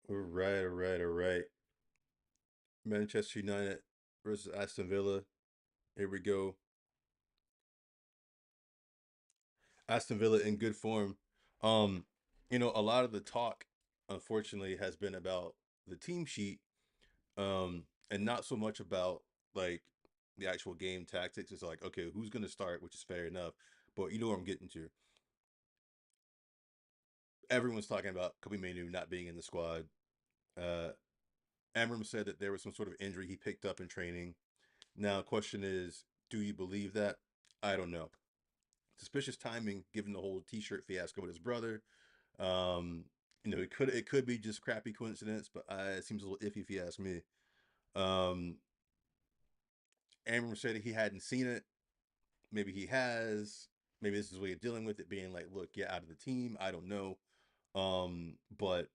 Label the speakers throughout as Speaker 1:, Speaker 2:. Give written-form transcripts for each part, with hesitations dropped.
Speaker 1: All right, all right, all right. Manchester United versus Aston Villa. Here we go. Aston Villa in good form. Um, a lot of the talk, unfortunately, has been about the team sheet, and not so much about like the actual game tactics. It's like, okay, who's gonna start, which is fair enough. But you know what I'm getting to. Everyone's talking about Kobe Manu not being in the squad. Uh, Amram said that there was some sort of injury he picked up in training. Now, question is, do you believe that? I don't know. Suspicious timing, given the whole T-shirt fiasco with his brother. Um, it could be just crappy coincidence, but it seems a little iffy if you ask me. Um, Amram said he hadn't seen it. Maybe he has. Maybe this is a way of dealing with it, being like, look, get out of the team. I don't know. But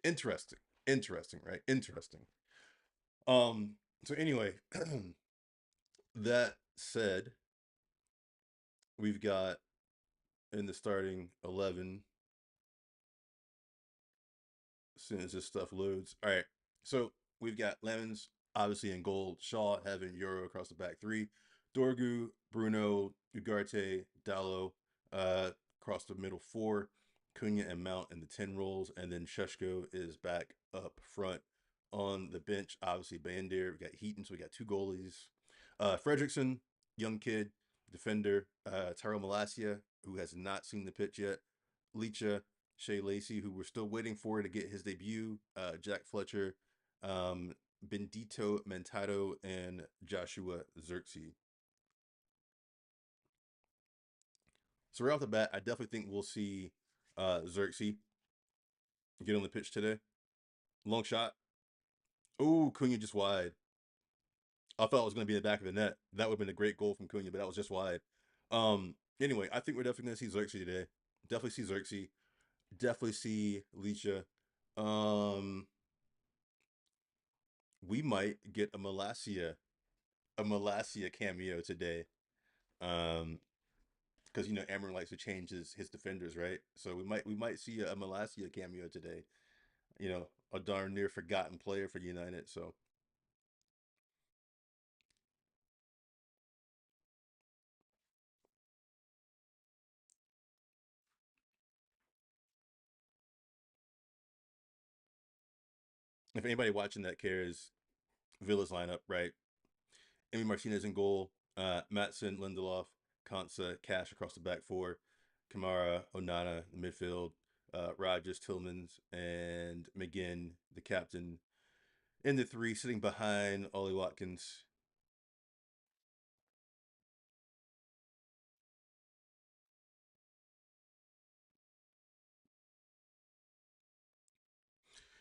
Speaker 1: interesting, interesting, right? Interesting. Um, so anyway, that said, we've got in the starting 11 as soon as this stuff loads. All right. So we've got Lemons, obviously in gold. Shaw, Heaven, Euro across the back three. Dorgu, Bruno, Ugarte, Dallo across the middle four. Cunha and Mount in the 10 roles. And then Sheshko is back up front on the bench. Obviously, Bandier. We got Heaton, so we got two goalies. Fredrickson, young kid, defender. Tyrell Malasia, who has not seen the pitch yet. Leacha, Shea Lacey, who we're still waiting for to get his debut, Jack Fletcher, um, Bendito Mentado, and Joshua Xerxes. So right off the bat, I definitely think we'll see Xerxes get on the pitch today. Long shot. Ooh, Cunha just wide. I thought it was going to be in the back of the net. That would have been a great goal from Cunha, but that was just wide. Anyway, I think we're definitely going to see Xerxes today. Definitely see Xerxes. Definitely see Leisha. Um, we might get a Malasia cameo today. Um, because Amron likes to change his defenders, right? So we might see a Malasia cameo today. A darn near forgotten player for United. So if anybody watching that cares, Villa's lineup, right? Emi Martinez in goal, Matson, Lindelof, Kansa, Cash across the back four, Kamara, Onana in midfield, Rogers, Tillmans, and McGinn, the captain, in the three, sitting behind Ollie Watkins.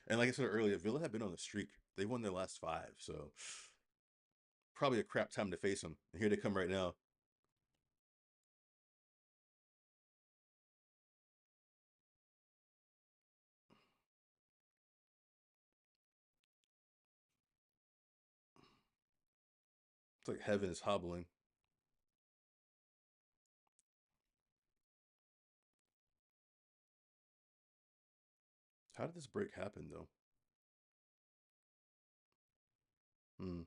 Speaker 1: And like I said earlier, Villa have been on a streak. They won their last five, so probably a crap time to face them. And here they come right now. It's like heaven is hobbling. How did this break happen, though? Hmm.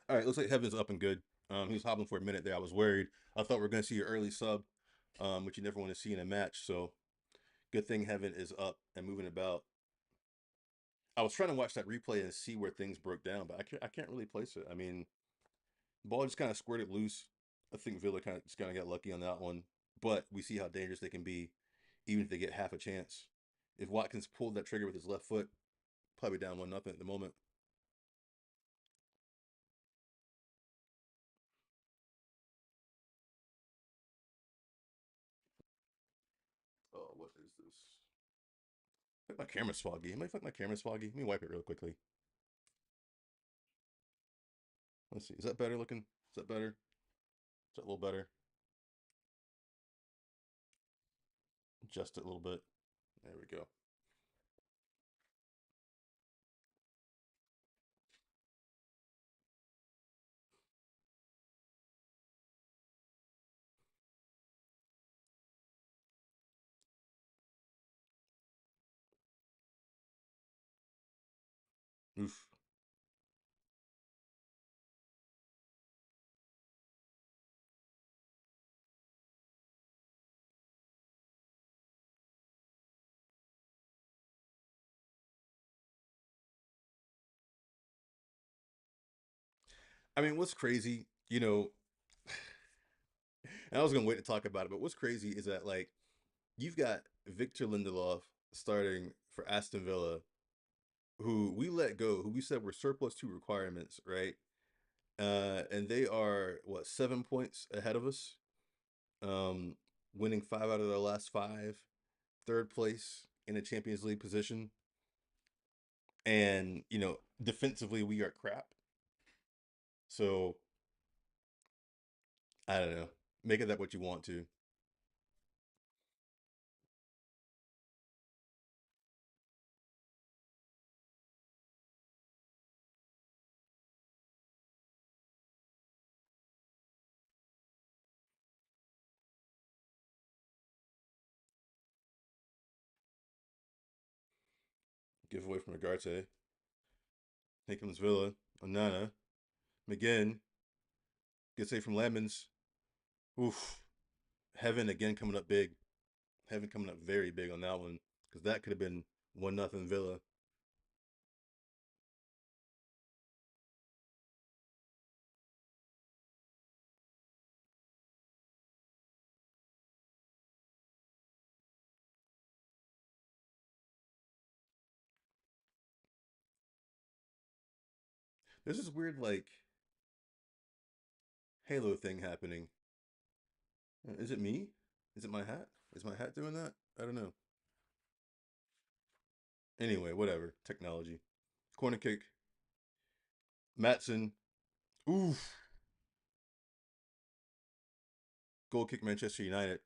Speaker 1: All right, looks like heaven's up and good. He was hobbling for a minute there. I was worried. I thought we are going to see an early sub, which you never want to see in a match. So good thing heaven is up and moving about. I was trying to watch that replay and see where things broke down, but I can't really place it. I mean, ball just kind of squirted loose. I think Villa kind of got lucky on that one, but we see how dangerous they can be, even if they get half a chance. If Watkins pulled that trigger with his left foot, probably down 1-0 at the moment. Oh, what is this? I think my camera's foggy. Am I think my camera's foggy? Let me wipe it real quickly. Let's see. Is that better looking? Is that better? Is that a little better? Adjust it a little bit. There we go. Oof. I mean, what's crazy, and I was gonna wait to talk about it, but what's crazy is that like you've got Victor Lindelof starting for Aston Villa, who we let go, who we said were surplus to requirements, right? And they are what 7 points ahead of us, um, winning five out of their last five, third place in a Champions League position, and defensively we are crap. So I don't know. Make of that what you want to. Give away from Agarte. Here comes Villa. Onana. McGinn. Gets saved from Lemons. Oof. Heaven again coming up big. Heaven coming up very big on that one. Because that could have been 1-0 Villa. There's this weird, like, Halo thing happening. Is it me? Is it my hat? Is my hat doing that? I don't know. Anyway, whatever. Technology. Corner kick. Matson. Oof. Goal kick Manchester United.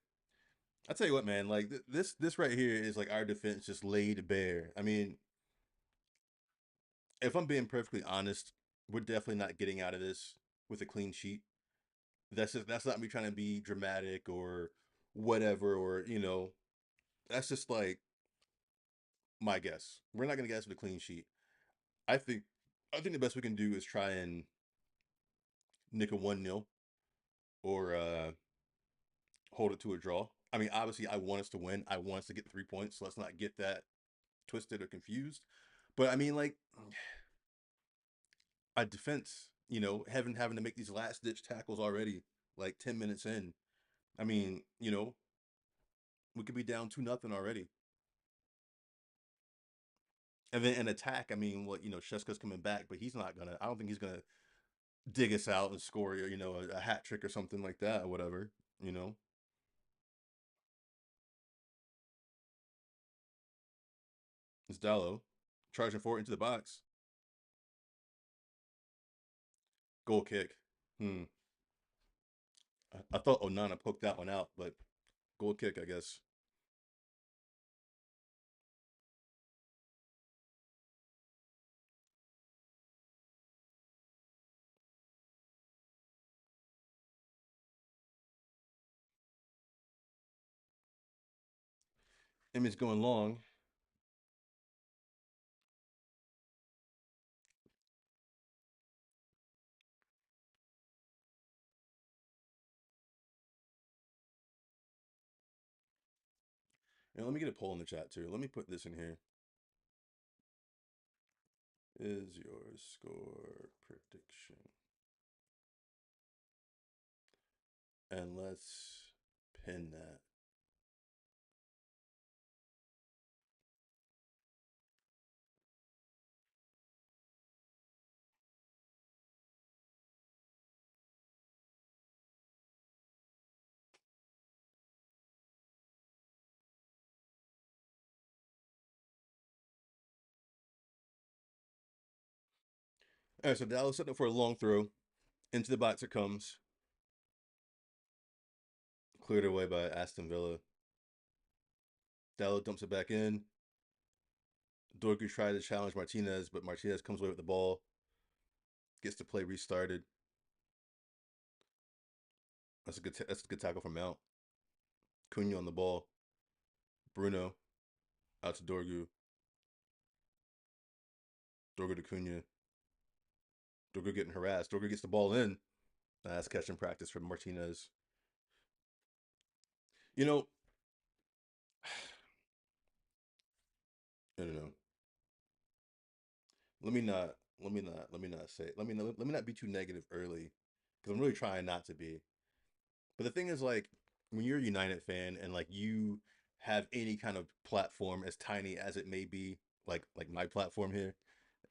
Speaker 1: I tell you what, man. Like this right here is like our defense just laid bare. I mean, if I'm being perfectly honest, we're definitely not getting out of this with a clean sheet. That's not me trying to be dramatic or whatever, or that's just like my guess. We're not gonna get us with a clean sheet. I think I think the best we can do is try and nick a 1-0 or hold it to a draw. I mean, obviously I want us to win. I want us to get 3 points, so let's not get that twisted or confused. But I mean, like, a defense, having to make these last ditch tackles already, like 10 minutes in. I mean, we could be down 2-0 already. And then an attack, I mean, Sheska's coming back, but I don't think he's gonna dig us out and score, a hat trick or something like that or whatever, you know. It's Dallo charging forward into the box. Goal kick. Hmm. I thought Onana poked that one out, but goal kick, I guess. Image going long. And let me get a poll in the chat too. Let me put this in here. Is your score prediction? And let's pin that. All right, so Dallas setting up for a long throw. Into the box it comes. Cleared away by Aston Villa. Dallas dumps it back in. Dorgu tried to challenge Martinez, but Martinez comes away with the ball. Gets the play restarted. That's a good tackle from Mount. Cunha on the ball. Bruno out to Dorgu. Dorgo Acuna, Dorgo getting harassed. Dorgo gets the ball in. That's catching practice for Martinez. You know, I don't know. Let me not. Let me not. Let me not say. Let me not be too negative early, because I'm really trying not to be. But the thing is, like, when you're a United fan and like you have any kind of platform, as tiny as it may be, like my platform here,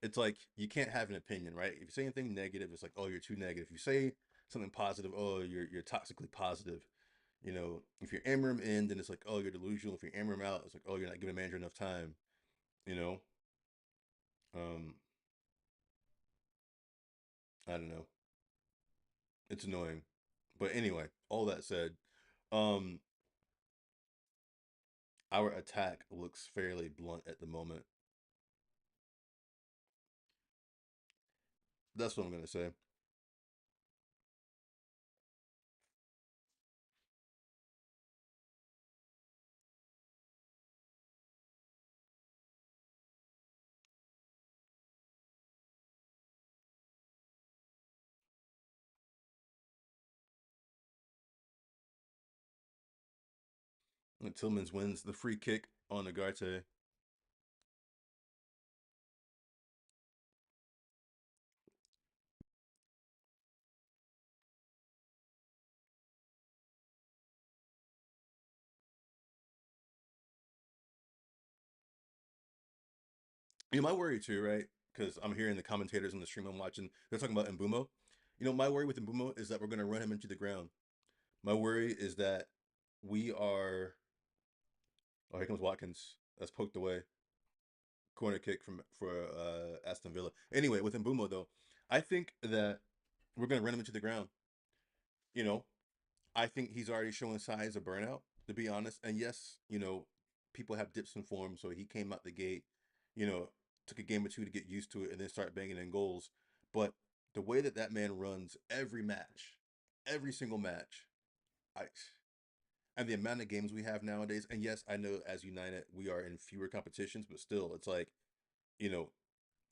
Speaker 1: it's like you can't have an opinion, right? If you say anything negative, it's like, oh, you're too negative. If you say something positive, oh, you're toxically positive. You know, if you're Amram in, then it's like, oh, you're delusional. If you're Amram out, it's like, oh, you're not giving a manager enough time. You know, um, I don't know. It's annoying, but anyway, all that said, um, our attack looks fairly blunt at the moment. That's what I'm gonna say. And Tillman's wins the free kick on Agarte. You know, my worry too, right? Because I'm hearing the commentators on the stream I'm watching, they're talking about Mbumo. You know, my worry with Mbumo is that we're gonna run him into the ground. My worry is that we are. Oh, here comes Watkins. That's poked away. Corner kick from for Aston Villa. Anyway, with Mbumo though, I think that we're gonna run him into the ground. You know, I think he's already showing signs of burnout, to be honest. And yes, you know, people have dips in form, so he came out the gate, you know, took a game or two to get used to it, and then start banging in goals. But the way that that man runs every match, every single match, I and the amount of games we have nowadays. And yes, I know as United we are in fewer competitions, but still, it's like, you know,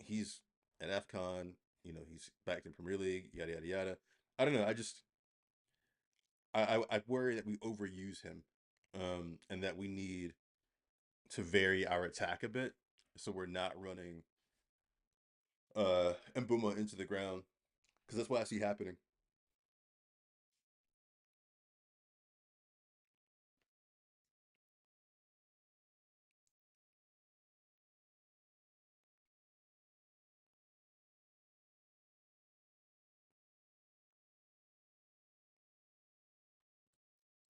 Speaker 1: he's at AFCON, you know, he's back in Premier League, yada yada yada. I don't know. I worry that we overuse him, and that we need to vary our attack a bit, so we're not running Mbuma into the ground, because that's what I see happening.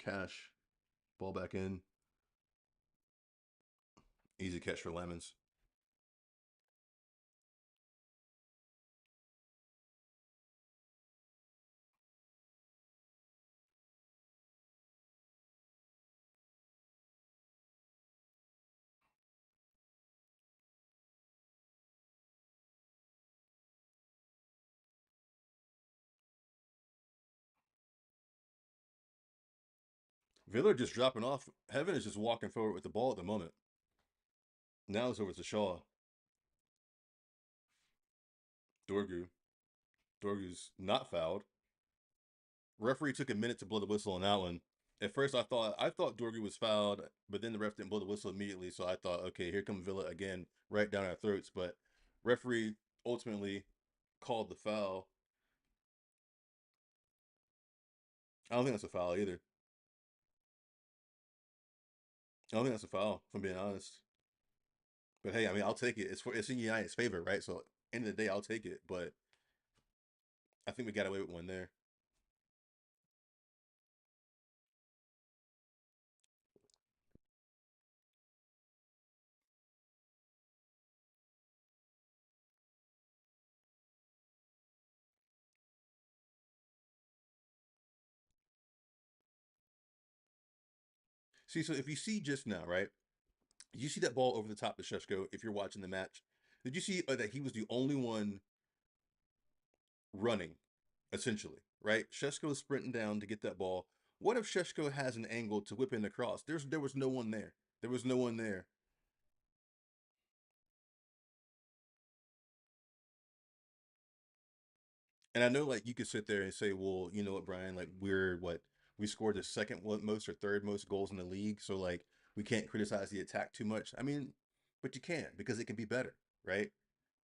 Speaker 1: Cash, ball back in, easy catch for Lemons. Villa just dropping off. Heaven is just walking forward with the ball at the moment. Now it's over to Shaw. Dorgu. Dorgu's not fouled. Referee took a minute to blow the whistle on that one. At first, I thought Dorgu was fouled, but then the ref didn't blow the whistle immediately. So I thought, okay, here come Villa again, right down our throats. But referee ultimately called the foul. I don't think that's a foul either. I don't think that's a foul, if I'm being honest. But hey, I mean, I'll take it. It's in United's favor, right? So end of the day, I'll take it. But I think we got away with one there. See, so if you see just now, right? You see that ball over the top of Sheshko. If you're watching the match, did you see that he was the only one running, essentially, right? Sheshko sprinting down to get that ball. What if Sheshko has an angle to whip in across? There was no one there. There was no one there. And I know like you could sit there and say, well, you know what, Brian, like we're what we scored the second most or third most goals in the league, so like we can't criticize the attack too much. I mean, but you can't because it can be better, right?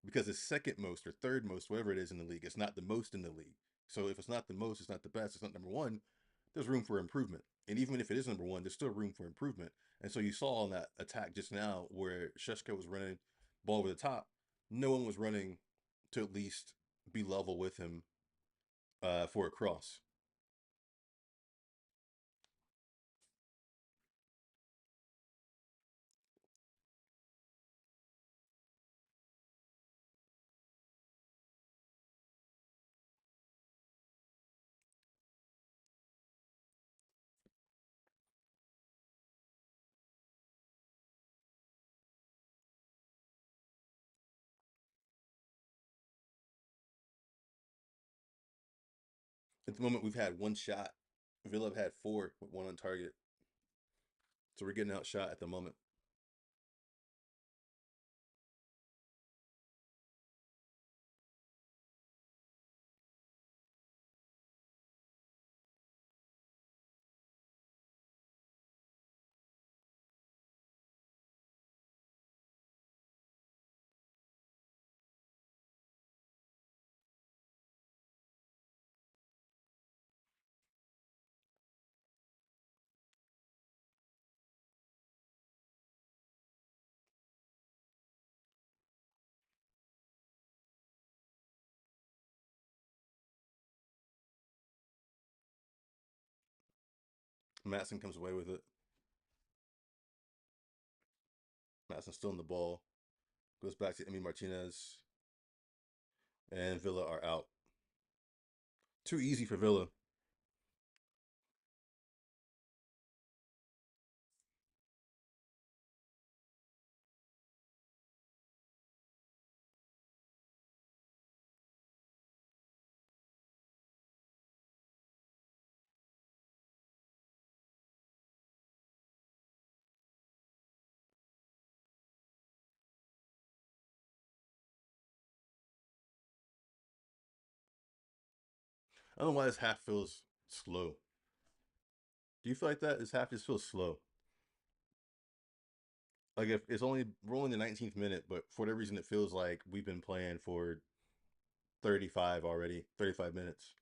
Speaker 1: Because the second most or third most, whatever it is in the league, it's not the most in the league. So if it's not the most, it's not the best, it's not number one, there's room for improvement. And even if it is number one, there's still room for improvement. And so you saw on that attack just now where Sheshko was running ball over the top, no one was running to at least be level with him for a cross. At the moment, we've had one shot. Villa have had four with one on target. So we're getting outshot at the moment. Matson comes away with it. Matson's still in the ball. Goes back to Emi Martinez. And Villa are out. Too easy for Villa. I don't know why this half feels slow. Do you feel like that? This half just feels slow. Like if it's only we're only in the 19th minute, but for whatever reason, it feels like we've been playing for 35 already, 35 minutes.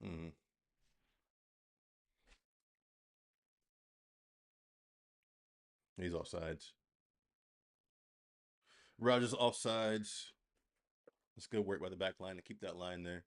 Speaker 1: Mm-hmm. He's offsides. Rogers offsides. It's good work by the back line to keep that line there.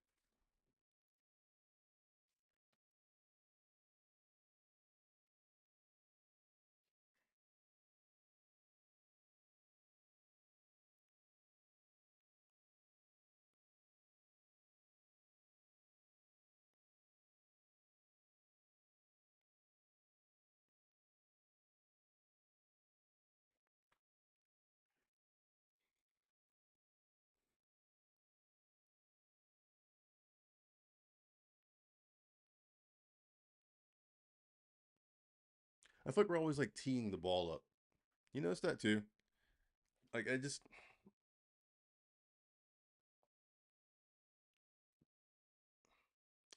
Speaker 1: I feel like we're always like teeing the ball up. You notice that too? Like I just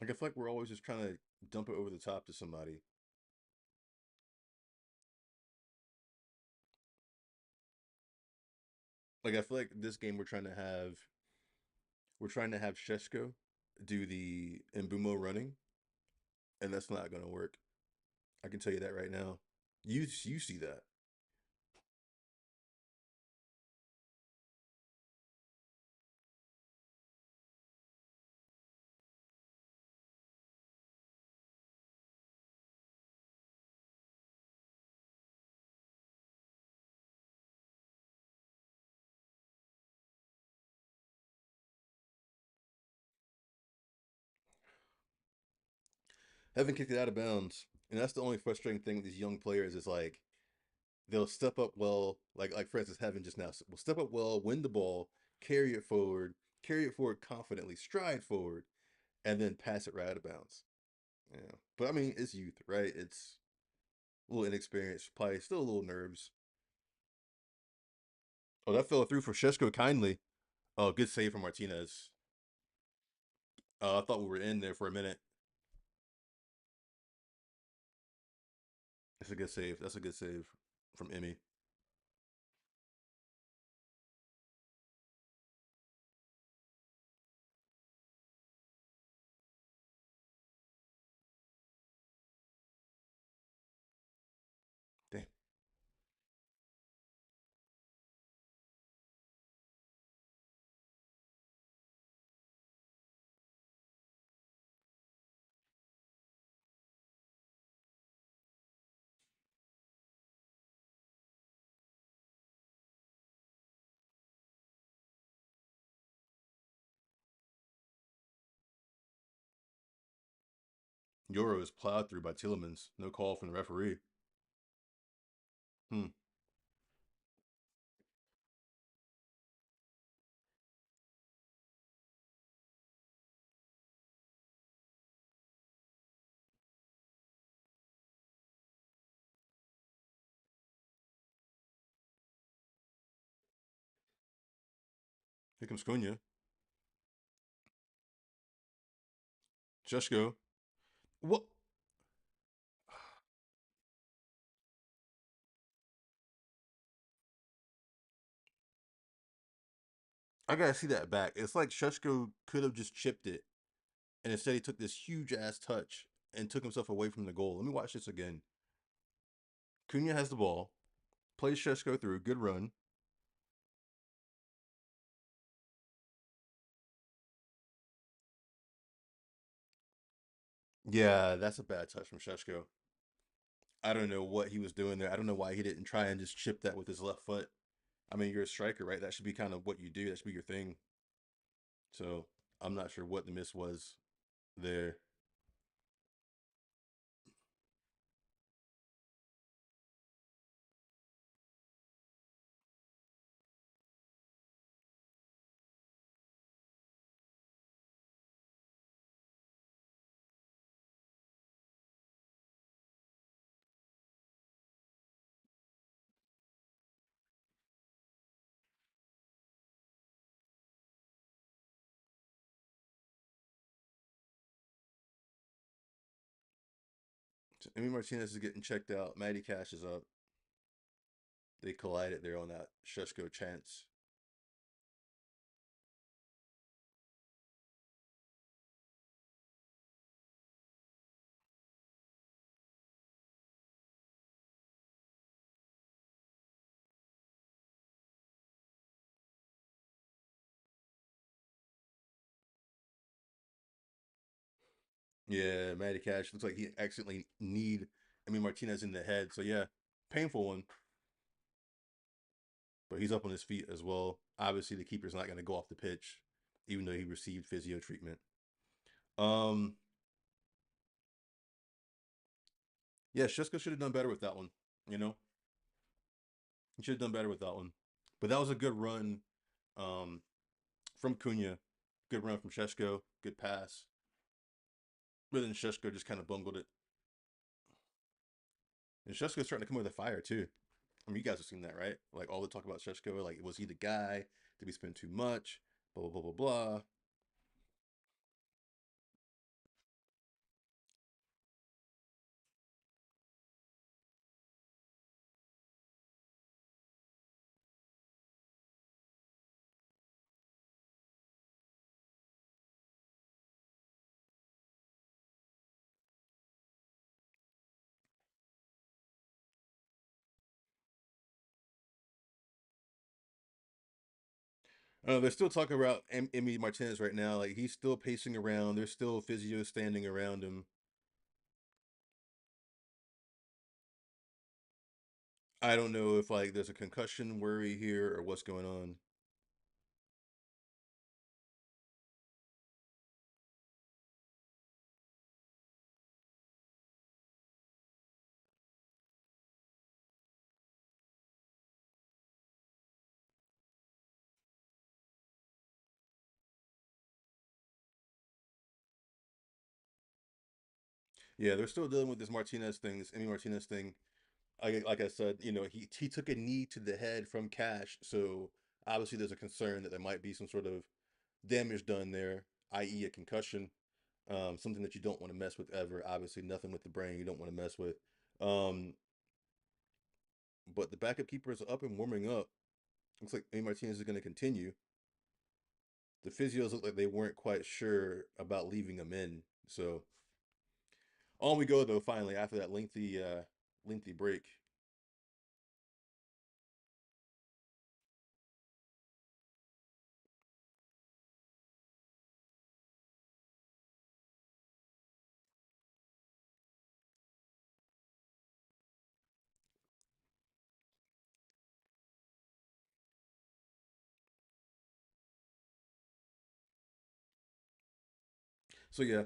Speaker 1: like I feel like we're always just trying to dump it over the top to somebody. Like I feel like this game we're trying to have Shesko do the Mbumo running, and that's not gonna work. I can tell you that right now. You see that. Haven't kicked it out of bounds. And that's the only frustrating thing with these young players is like they'll step up well, like Francis Heaven just now will step up well, win the ball, carry it forward confidently, stride forward, and then pass it right out of bounds. Yeah. But I mean, it's youth, right? It's a little inexperienced, probably still a little nerves. Oh, that fell through for Shesko kindly. Oh, good save from Martinez. I thought we were in there for a minute. That's a good save. That's a good save from Emmy. Damn. Euro is plowed through by Tillemans. No call from the referee. Hmm. Here comes Cunha. Sheshko. What? I gotta see that back. It's like Sheshko could have just chipped it, and instead he took this huge ass touch and took himself away from the goal. Let me watch this again. Cunha has the ball, plays Sheshko through, good run. Yeah, that's a bad touch from Sheshko. I don't know what he was doing there. I don't know why he didn't try and just chip that with his left foot. I mean, you're a striker, right? That should be kind of what you do. That should be your thing. So I'm not sure what the miss was there. So Emi Martinez is getting checked out. Matty Cash is up. They collided there on that Sheshko chance. Yeah, Matty Cash looks like he accidentally need Emi Martinez in the head. So yeah, painful one. But he's up on his feet as well. Obviously, the keeper's not going to go off the pitch, even though he received physio treatment. Um, yeah, Shiska should have done better with that one. You know, he should have done better with that one. But that was a good run um, from Cunha. Good run from Sheshko. Good pass. But then Sheshko just kind of bungled it. And Sheshko's starting to come with a fire too. I mean, you guys have seen that, right? Like all the talk about Sheshko, like was he the guy? Did we spend too much? Blah blah blah blah blah. They're still talking about Emmy Martinez right now. Like he's still pacing around. There's still physio standing around him. I don't know if like there's a concussion worry here or what's going on. Yeah, they're still dealing with this Martinez thing, this Emmy Martinez thing. Like I said, he took a knee to the head from Cash, so obviously there's a concern that there might be some sort of damage done there, i.e., a concussion, something that you don't want to mess with ever. Obviously, nothing with the brain you don't want to mess with. Um, but the backup keeper is up and warming up. Looks like A. Martinez is going to continue. The physios look like they weren't quite sure about leaving him in. So on we go though. Finally, after that lengthy break. So yeah,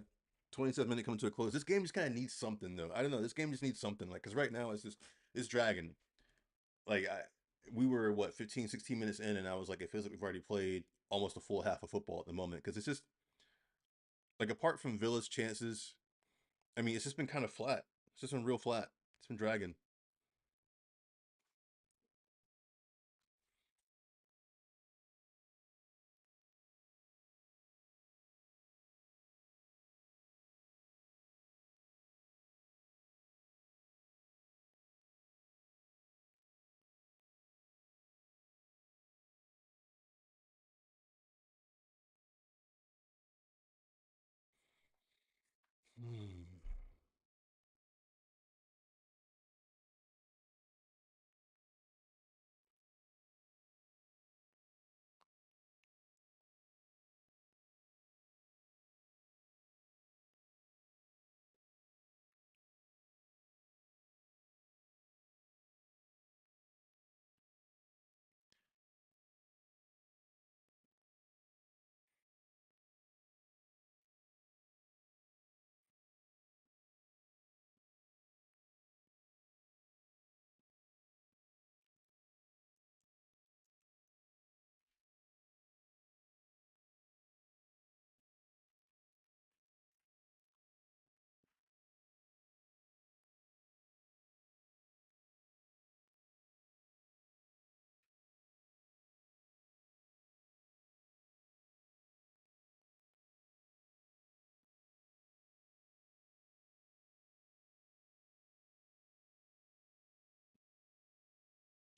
Speaker 1: 27th minute coming to a close. This game just kind of needs something though. I don't know. This game just needs something like because right now it's dragging. Like we were what 15, 16 minutes in, and I was like, it feels like we've already played almost a full half of football at the moment because it's just like apart from Villa's chances, I mean, it's just been kind of flat. It's just been real flat. It's been dragging. Hmm.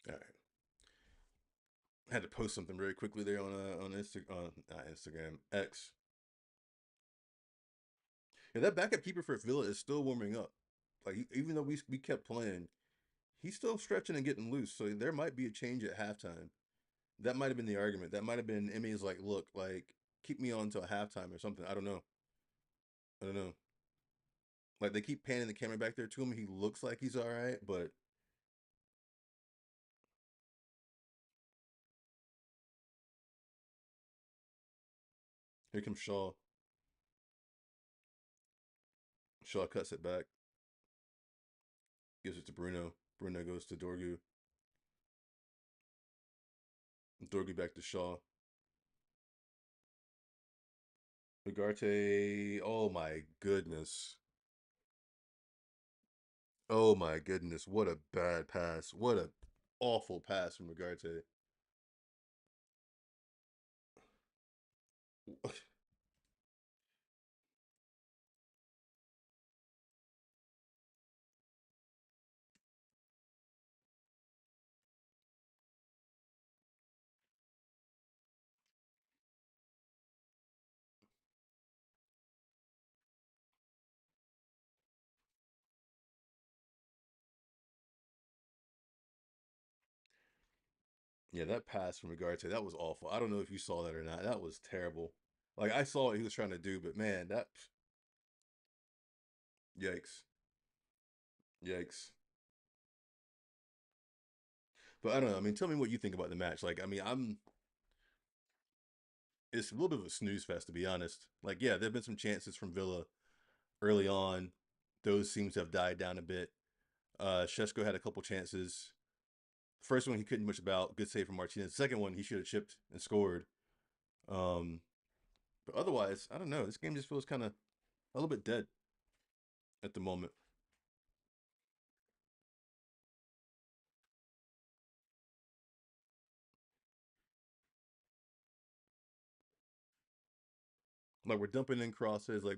Speaker 1: All right. I had to post something very quickly there on not Instagram X. Yeah, that backup keeper for Villa is still warming up. Like even though we kept playing, he's still stretching and getting loose. So there might be a change at halftime. That might have been the argument. That might have been Emmy's like, look, like keep me on until halftime or something. I don't know. I don't know. Like they keep panning the camera back there to him. He looks like he's all right, but here comes Shaw. Shaw cuts it back, gives it to Bruno. Bruno goes to Dorgu. Dorgu back to Shaw. Ugarte. Oh my goodness. Oh my goodness. What a bad pass. What a awful pass from Ugarte. Yeah, that pass from Ugarte, that was awful. I don't know if you saw that or not. That was terrible. Like I saw what he was trying to do, but man, that yikes. Yikes. But I don't know. I mean, tell me what you think about the match. Like, I mean, I'm it's a little bit of a snooze fest to be honest. Like, yeah, there've been some chances from Villa early on. Those seems to have died down a bit. Shesko had a couple chances. First one he couldn't much about. Good save from Martinez. Second one he should have chipped and scored. Um, but otherwise, I don't know. This game just feels kind of a little bit dead. at the moment. Like we're dumping in crosses, like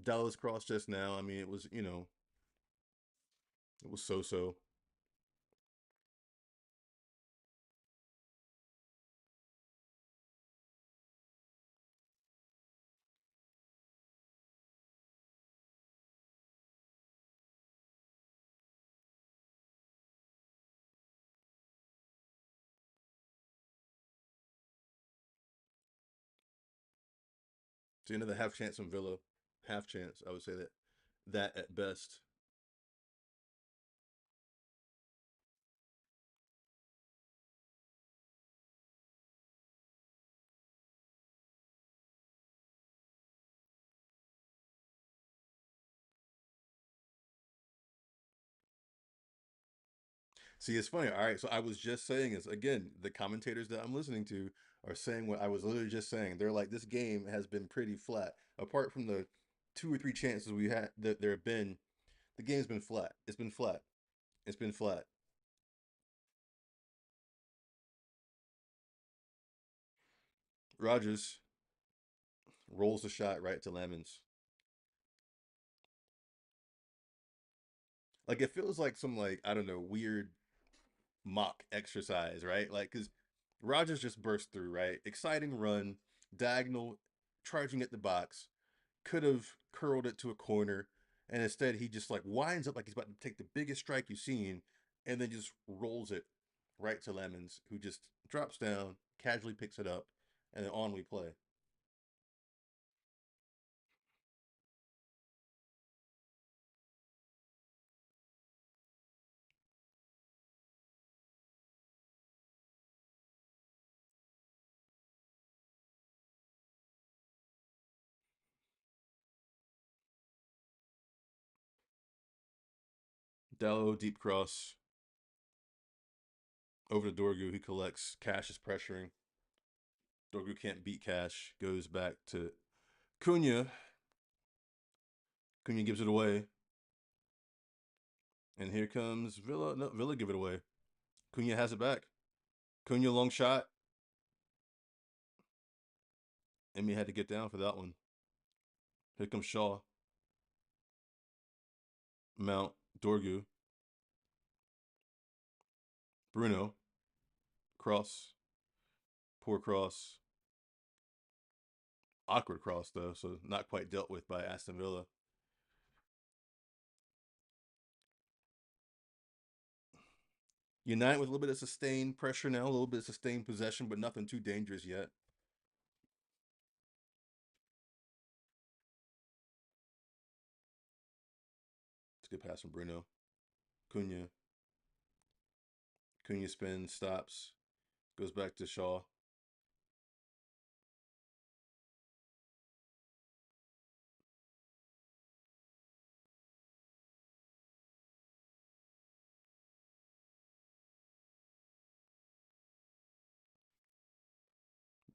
Speaker 1: Dallas cross just now. I mean, it was it was so so. So another half chance from Villa, half chance. I would say that at best. See, it's funny. All right, so I was just saying is again, the commentators that I'm listening to are saying what I was literally just saying. They're like, this game has been pretty flat. Apart from the two or three chances we had that there have been, the game's been flat. It's been flat. It's been flat. Rogers rolls the shot right to Lemons. Like it feels like some like I don't know weird mock exercise, right? Like because Rogers just burst through, right? Exciting run, diagonal, charging at the box, could have curled it to a corner, and instead he just like winds up like he's about to take the biggest strike you've seen, and then just rolls it right to Lemons, who just drops down, casually picks it up, and then on we play. Dallo deep cross over to Dorgu. He collects. Cash is pressuring. Dorgu can't beat Cash. Goes back to Cunha. Cunha gives it away. And here comes Villa. No, Villa give it away. Cunha has it back. Cunha long shot. Emmy had to get down for that one. Here comes Shaw. Mount. Dorgu. Bruno. Cross. Poor cross. Awkward cross, though, so not quite dealt with by Aston Villa. United with a little bit of sustained pressure now, a little bit of sustained possession, but nothing too dangerous yet. It's a good pass from Bruno. Cunha. Cunha spins, stops, goes back to Shaw.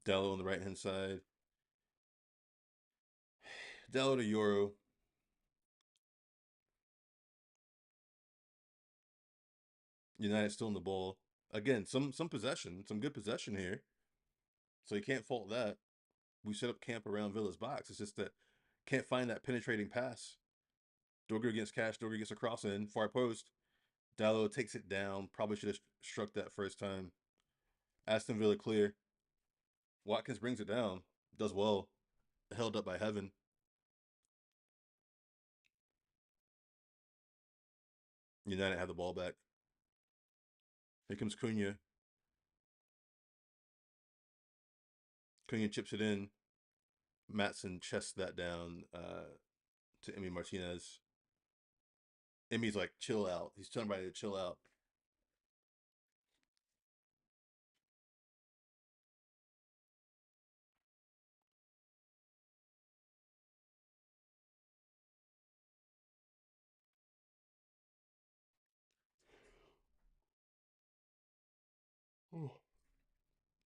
Speaker 1: Dello on the right hand side. Dello to Euro. United still in the ball. Again, some possession, some good possession here. So you can't fault that. We set up camp around Villa's box. It's just that can't find that penetrating pass. Dorger against Cash. Dorger gets a cross in. Far post. Dallo takes it down. Probably should have struck that first time. Aston Villa clear. Watkins brings it down. Does well. Held up by Heaven. United have the ball back. Here comes Cunha. Cunha chips it in. Matson chests that down to Emmy Martinez. Emmy's like, chill out. He's telling everybody to chill out.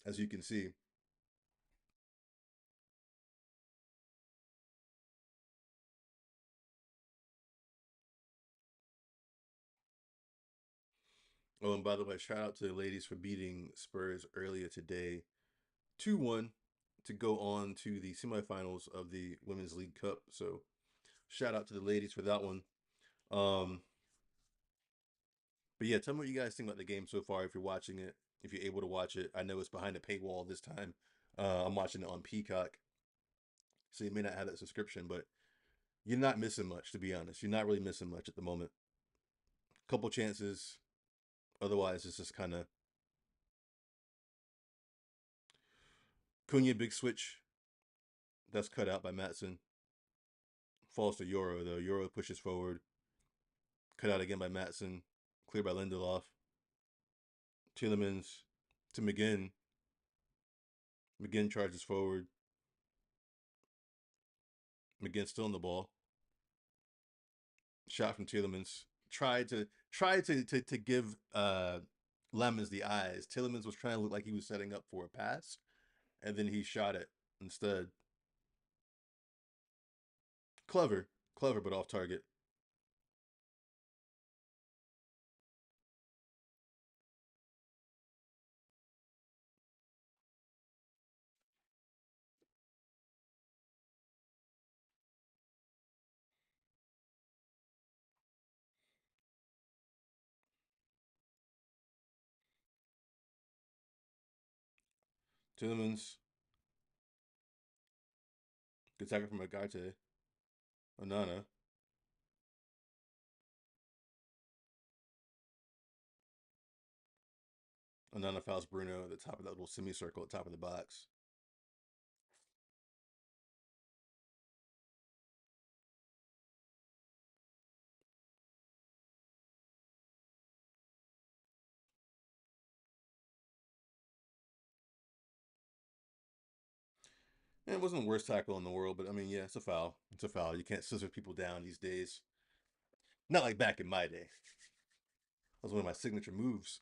Speaker 1: As you can see, Oh, and by the way, shout out to the ladies for beating Spurs earlier today, 2-1, to go on to the semifinals of the Women's League Cup. So shout out to the ladies for that one. Um, but yeah, tell me what you guys think about the game so far. If you're watching it, if you're able to watch it, I know it's behind a paywall this time. I'm watching it on Peacock, so you may not have that subscription, but you're not missing much, to be honest. You're not really missing much at the moment. Couple chances, otherwise it's just kind of Cunha big switch that's cut out by Matson. Falls to Euro though. Euro pushes forward, cut out again by Matson, cleared by Lindelof. Tielemans to McGinn. McGinn charges forward. McGinn still on the ball. Shot from Tielemans. Tried to give Lemons the eyes. Tielemans was trying to look like he was setting up for a pass, and then he shot it instead. Clever, clever, but off target. Tielemans, good tackle from Agarte. Onana. Onana fouls Bruno at the top of that little semicircle at the top of the box. 'It wasn't the worst tackle in the world, but I mean, yeah, it's a foul. It's a foul. You can't scissor people down these days. Not like back in my day. That was one of my signature moves.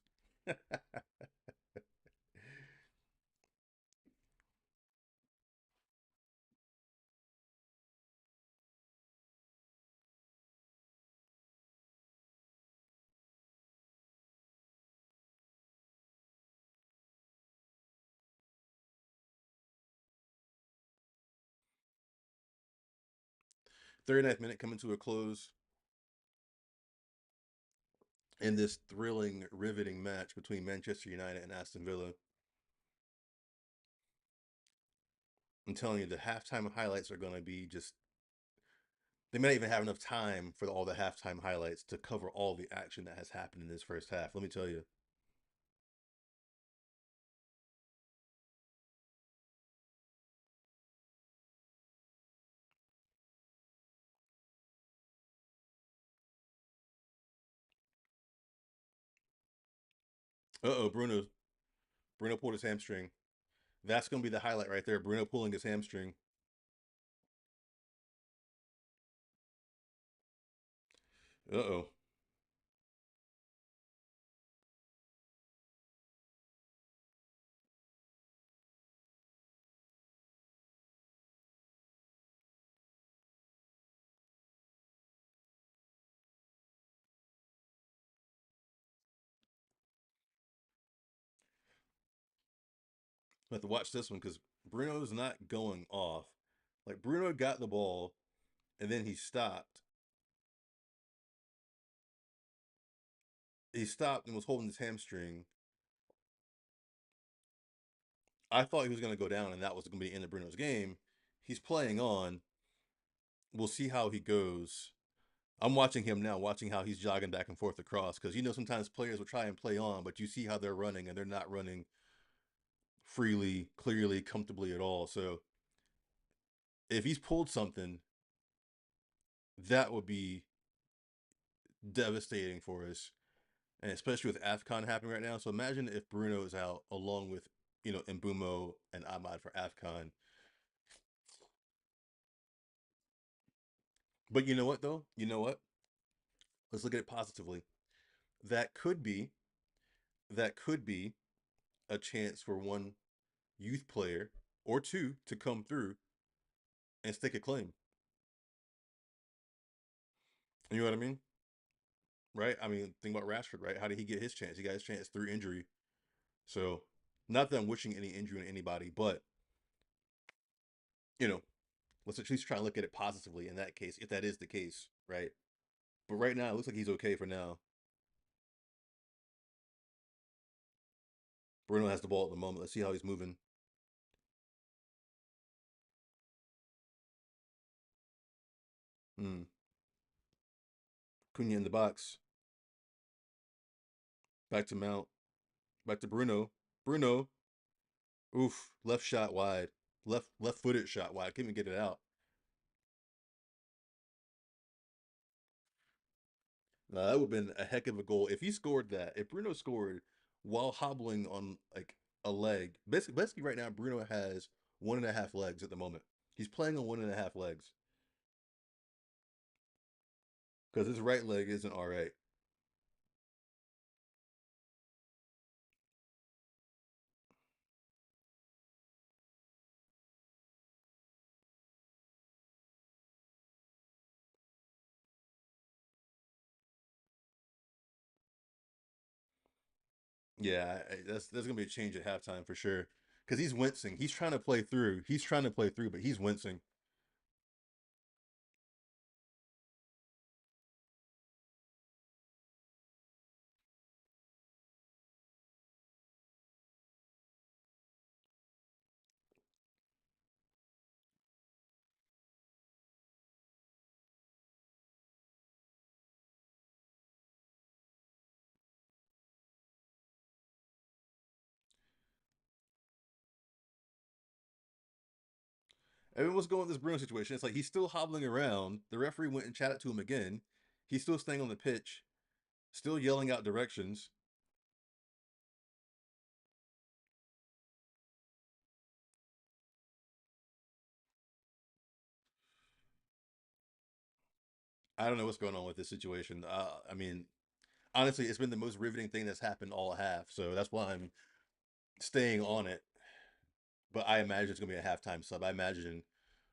Speaker 1: 39th minute coming to a close in this thrilling, riveting match between Manchester United and Aston Villa. I'm telling you, the halftime highlights are going to be just. They may not even have enough time for all the halftime highlights to cover all the action that has happened in this first half. Let me tell you. Bruno. Bruno pulled his hamstring. That's going to be the highlight right there. Bruno pulling his hamstring. Uh-oh. I have to watch this one because Bruno's not going off. Like Bruno got the ball and then he stopped. He stopped and was holding his hamstring. I thought he was going to go down and that was going to be the end of Bruno's game. He's playing on. We'll see how he goes. I'm watching him now, watching how he's jogging back and forth across because sometimes players will try and play on, but you see how they're running and they're not running freely, clearly, comfortably at all. So if he's pulled something, that would be devastating for us, and especially with AFCON happening right now. So imagine if Bruno is out along with Mbumo and Ahmad for AFCON. But you know what though? You know what? Let's look at it positively. That could be that could be a chance for one youth player or two to come through and stake a claim. You know what I mean? right? I mean, think about Rashford, right? How did he get his chance? He got his chance through injury. So, not that I'm wishing any injury on anybody, but you know, let's at least try and look at it positively in that case, if that is the case, right? But right now, it looks like he's okay for now. Bruno has the ball at the moment. Let's see how he's moving. Hmm. Cunha in the box. Back to Mount. Back to Bruno. Bruno. Oof. Left shot wide. Left footed shot wide. Couldn't even get it out. That would have been a heck of a goal if he scored that. If Bruno scored while hobbling on like a leg, basically right now Bruno has 1.5 legs at the moment. He's playing on 1.5 legs because his right leg isn't all right. Yeah, that's gonna be a change at halftime for sure. Because he's wincing. He's trying to play through. He's trying to play through, but he's wincing. I mean, what's going on with this Bruno situation? It's like he's still hobbling around. The referee went and chatted to him again. He's still staying on the pitch, still yelling out directions. I don't know what's going on with this situation. I mean, honestly, it's been the most riveting thing that's happened all half. So that's why I'm staying on it. But I imagine it's gonna be a halftime sub. I imagine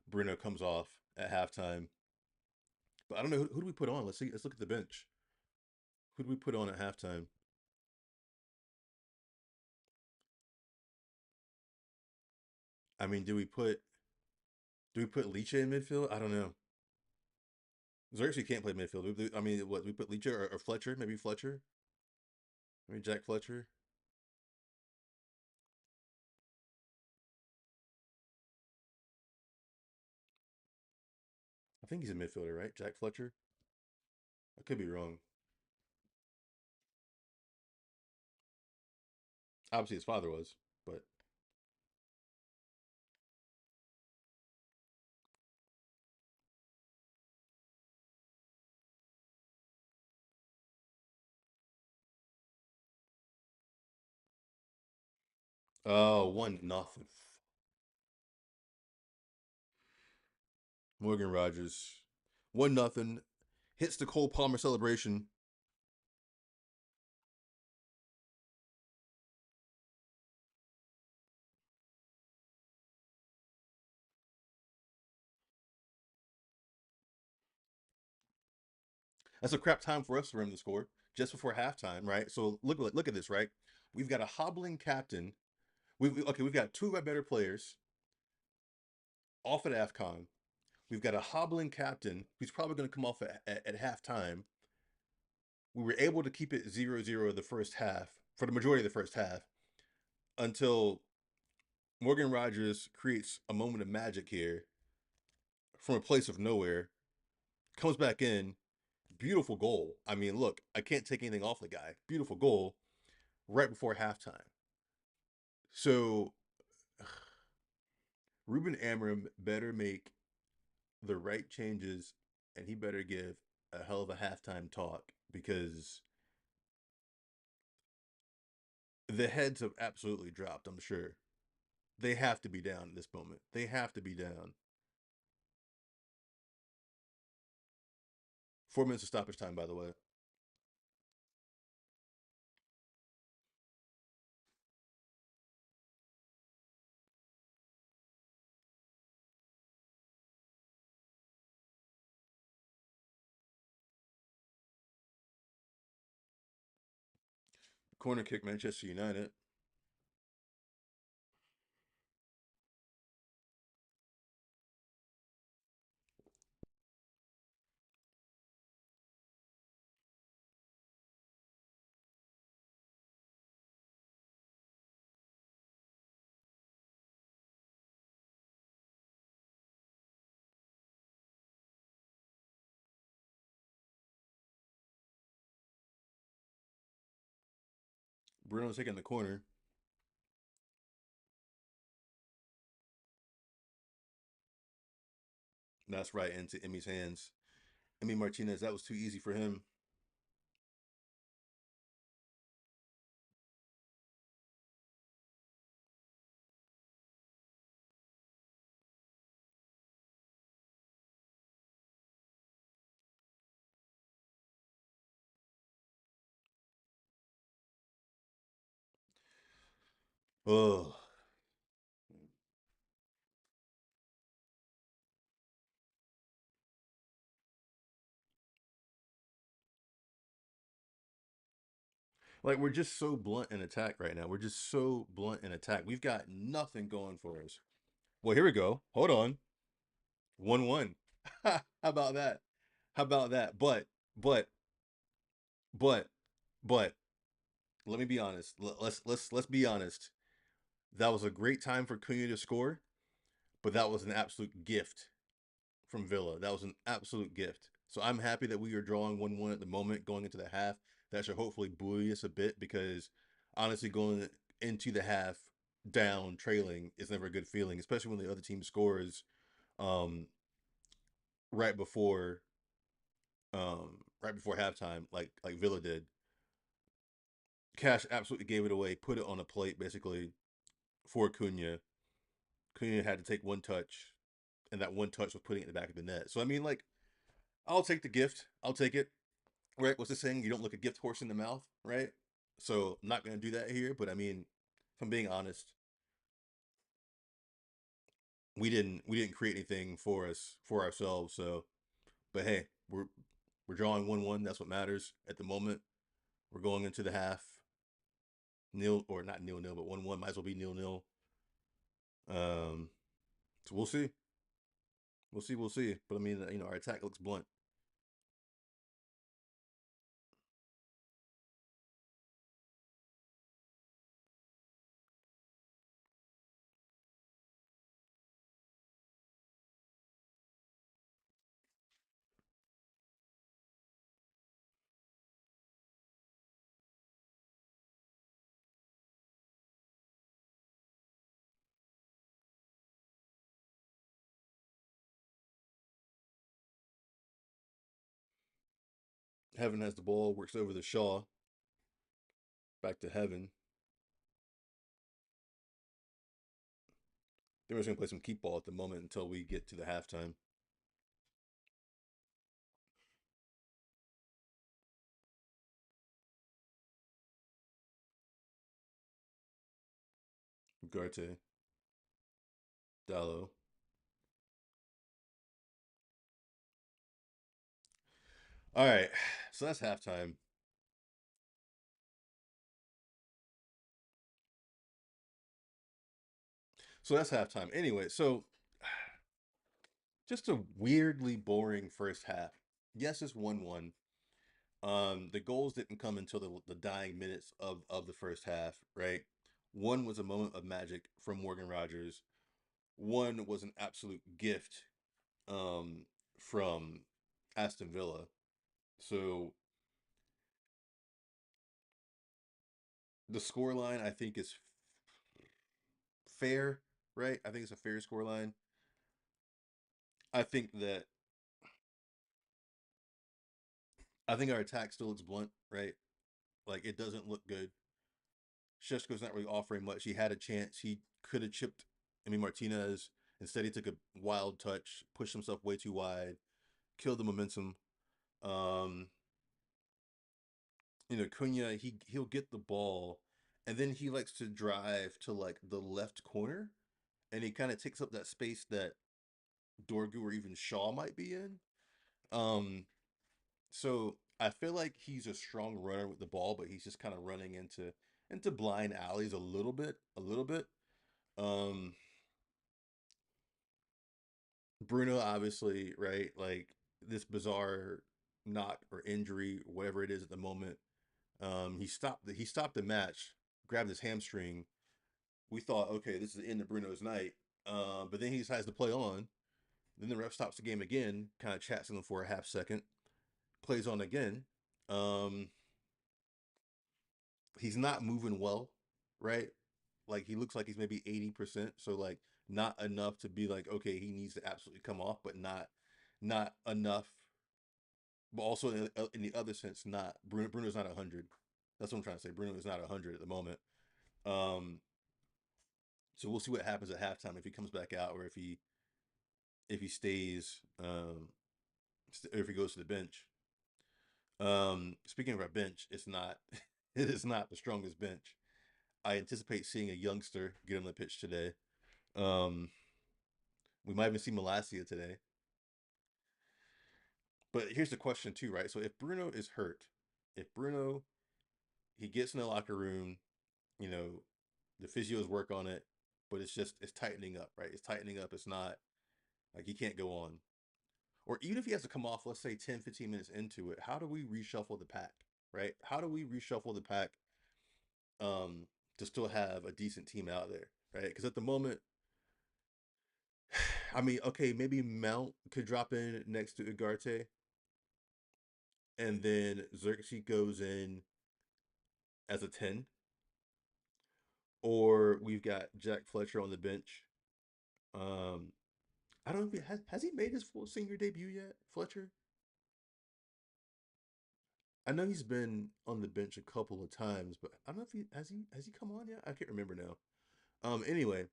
Speaker 1: Bruno comes off at halftime. But I don't know who do we put on. Let's see. Let's look at the bench. Who do we put on at halftime? I mean, do we put Leach in midfield? I don't know. Xerxes can't play midfield. I mean, what do we put Leach or Fletcher? Maybe Fletcher. Maybe Jack Fletcher. I think he's a midfielder, right? Jack Fletcher. I could be wrong. Obviously, his father was, but oh, 1-0. Morgan Rogers, 1-0. Hits the Cole Palmer celebration. That's a crap time for us for him to score just before halftime, right? So look at this, right? We've got a hobbling captain. We've got two of our better players off at AFCON. We've got a hobbling captain who's probably going to come off at halftime. We were able to keep it 0-0 the first half for the majority of the first half until Morgan Rogers creates a moment of magic here from a place of nowhere, comes back in, beautiful goal. I mean, look, I can't take anything off the guy. Beautiful goal right before halftime. So Ruben Amram better make the right changes and he better give a hell of a halftime talk because the heads have absolutely dropped, I'm sure. They have to be down at this moment. They have to be down. 4 minutes of stoppage time, by the way. Corner kick, Manchester United. Bruno taking the corner. That's right into Emmy's hands. Emmy Martinez, that was too easy for him. Oh, like we're just so blunt in attack right now. We're just so blunt in attack. We've got nothing going for us. Well, here we go. Hold on. 1-1. How about that? How about that? But, but, but. Let me be honest. Let's be honest. That was a great time for Cunha to score, but that was an absolute gift from Villa. That was an absolute gift. So I'm happy that we are drawing 1-1 at the moment going into the half. That should hopefully buoy us a bit because honestly, going into the half down, trailing is never a good feeling, especially when the other team scores um, right before right before halftime, like Villa did. Cash absolutely gave it away, put it on a plate basically for Cunha. Cunha had to take one touch, and that one touch was putting it in the back of the net. So I mean, like, I'll take the gift. I'll take it. Right? What's the saying? You don't look a gift horse in the mouth, right? So I'm not gonna do that here. But I mean, if I'm being honest, we didn't create anything for us for ourselves. So, but hey, we're drawing 1-1. That's what matters at the moment. We're going into the half nil or not nil nil, but 1-1. Might as well be nil nil. Um, so we'll see. We'll see. We'll see. But I mean, our attack looks blunt. Heaven has the ball, works over the Shaw, back to Heaven. Then we're just gonna play some keep ball at the moment until we get to the halftime. Ugarte, Dallo. All right, so that's halftime. So that's halftime. Anyway, so just a weirdly boring first half. Yes, it's 1-1. The goals didn't come until the dying minutes of the first half, right? One was a moment of magic from Morgan Rogers. One was an absolute gift from Aston Villa. So the score line I think is fair, right? I think it's a fair score line. I think that I think our attack still looks blunt, right? Like it doesn't look good. Sheshko's not really offering much. He had a chance. He could have chipped Martinez. Instead, he took a wild touch, pushed himself way too wide, killed the momentum. Um, Cunha, he'll get the ball, and then he likes to drive to like the left corner, and he kind of takes up that space that Dorgu or even Shaw might be in. Um, so I feel like he's a strong runner with the ball, but he's just kind of running into blind alleys a little bit, a little bit. Um, Bruno, obviously, right? Like this bizarre knock or injury, whatever it is at the moment. He stopped the match, grabbed his hamstring. We thought, okay, this is the end of Bruno's night. But then he decides to play on. Then the ref stops the game again, kind of chats him for a half second, plays on again. Um, he's not moving well, right? Like he looks like he's maybe 80%. So like not enough to be like, okay, he needs to absolutely come off, but not enough. But also in the other sense, not Bruno's not 100. That's what I'm trying to say. Bruno is not 100 at the moment. Um, so we'll see what happens at halftime if he comes back out or if he stays or if he goes to the bench. Speaking of our bench, it's not it is not the strongest bench. I anticipate seeing a youngster get on the pitch today. Um, we might even see Malasia today. But here's the question too, right? So if Bruno is hurt, if Bruno he gets in the locker room, you know, the physios work on it, but it's tightening up, right? It's tightening up. It's not like he can't go on. Or even if he has to come off, let's say 10, 15 minutes into it, how do we reshuffle the pack, right? How do we reshuffle the pack um, to still have a decent team out there, right? Because at the moment, I mean, okay, maybe Mount could drop in next to Ugarte, and then Xerxes goes in as a 10, or we've got Jack Fletcher on the bench. Um, I don't know if has he made his full senior debut yet, Fletcher? I know he's been on the bench a couple of times, but I don't know if he has he come on yet. I can't remember now. Anyway,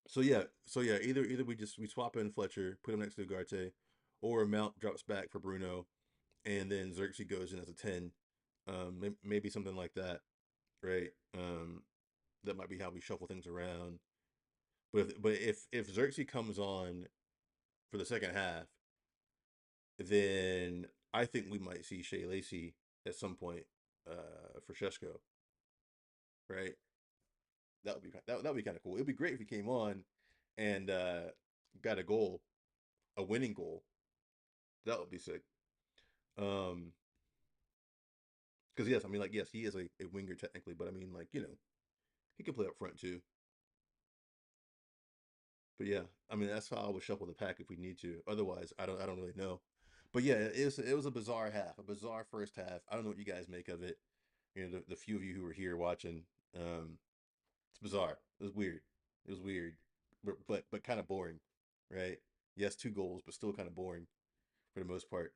Speaker 1: so yeah, either we swap in Fletcher, put him next to Ugarte, or Mount drops back for Bruno, and then Xerxes goes in as a 10. Maybe something like that, right? That might be how we shuffle things around. But if Xerxes comes on for the second half, then I think we might see Shea Lacey at some point for Shesko, right? That would be kind of cool. It'd be great if he came on and got a goal, a winning goal. That would be sick. Um, because yes, I mean like yes, he is a winger technically, but I mean like he can play up front too. But yeah, I mean that's how I would shuffle the pack if we need to. Otherwise, I don't really know. But yeah, it was a bizarre half, a bizarre first half. I don't know what you guys make of it. The few of you who were here watching, it's bizarre. It was weird. It was weird, but kind of boring, right? Yes, two goals, but still kind of boring for the most part.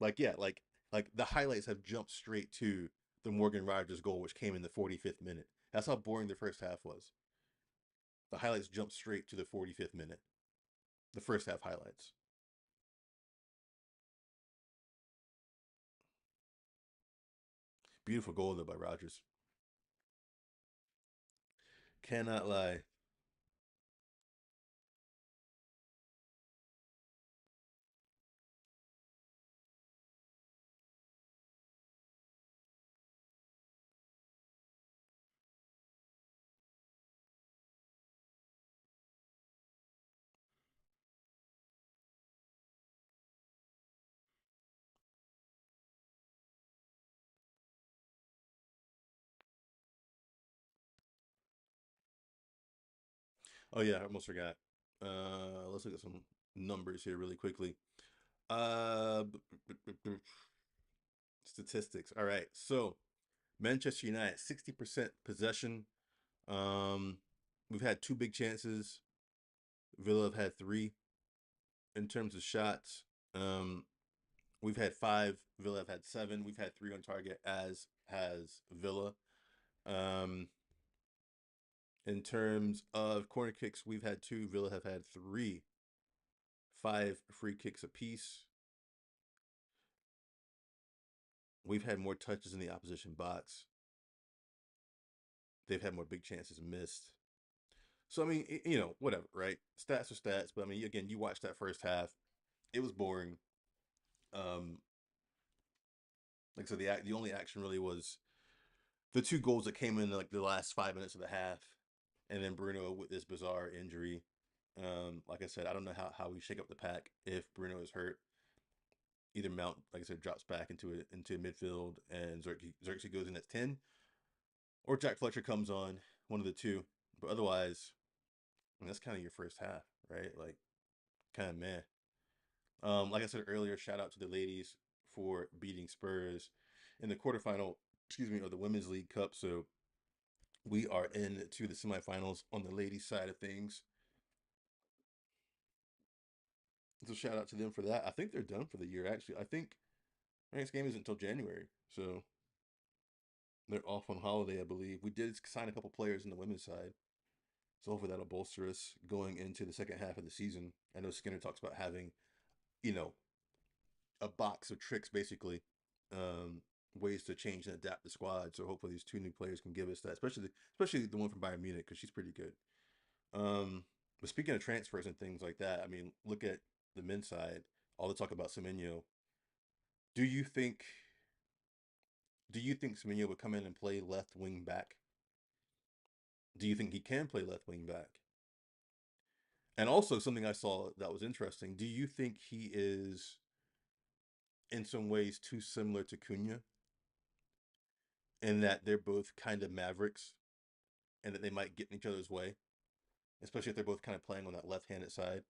Speaker 1: Like yeah, like the highlights have jumped straight to the Morgan Rogers goal, which came in the 45th minute. That's how boring the first half was. The highlights jumped straight to the 45th minute. The first half highlights. Beautiful goal though by Rogers. Cannot lie. Oh yeah, I almost forgot. Let's look at some numbers here really quickly. Uh, Statistics. All right. So Manchester United, 60% possession. Um, we've had two big chances. Villa have had three in terms of shots. Um, we've had five. Villa have had seven. We've had three on target, as has Villa. Um, in terms of corner kicks, we've had two. Villa have had three. Five free kicks apiece. We've had more touches in the opposition box. They've had more big chances missed. So I mean, whatever, right? Stats are stats, but I mean, again, you watch that first half. It was boring. Um, Like so, the only action really was the two goals that came in like the last 5 minutes of the half, and then Bruno with this bizarre injury. Like I said, I don't know how we shake up the pack if Bruno is hurt. Either Mount, like I said, drops back into midfield and Xerxes goes in at 10, or Jack Fletcher comes on, one of the two. But otherwise, I mean, that's kind of your first half, right? Like, kind of meh. Like I said earlier, shout out to the ladies for beating Spurs in the quarterfinal, excuse me, of the Women's League Cup. So we are into the semifinals on the ladies' side of things. So shout out to them for that. I think they're done for the year. Actually, I think next game isn't until January, so they're off on holiday. I believe we did sign a couple players in the women's side, so hopefully that'll bolster us going into the second half of the season. I know Skinner talks about having, you know, a box of tricks basically, um, ways to change and adapt the squad. So hopefully these two new players can give us that, especially the one from Bayern Munich because she's pretty good. But speaking of transfers and things like that, I mean, look at the men's side. All the talk about Semenyo. Do you think do you think Semenyo would come in and play left wing back? Do you think he can play left wing back? And also something I saw that was interesting. Do you think he is in some ways too similar to Cunha in that they're both kind of mavericks and that they might get in each other's way, especially if they're both kind of playing on that left-handed side?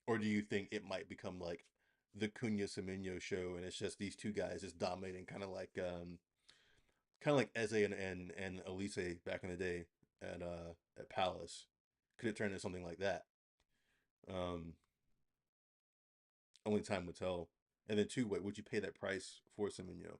Speaker 1: Or do you think it might become like the Cunha Semenyo show and it's just these two guys just dominating, kind of like Eze and Elise back in the day at Palace? Could it turn into something like that? Um, Only time would tell. And then two, what would you pay that price for Semenyo?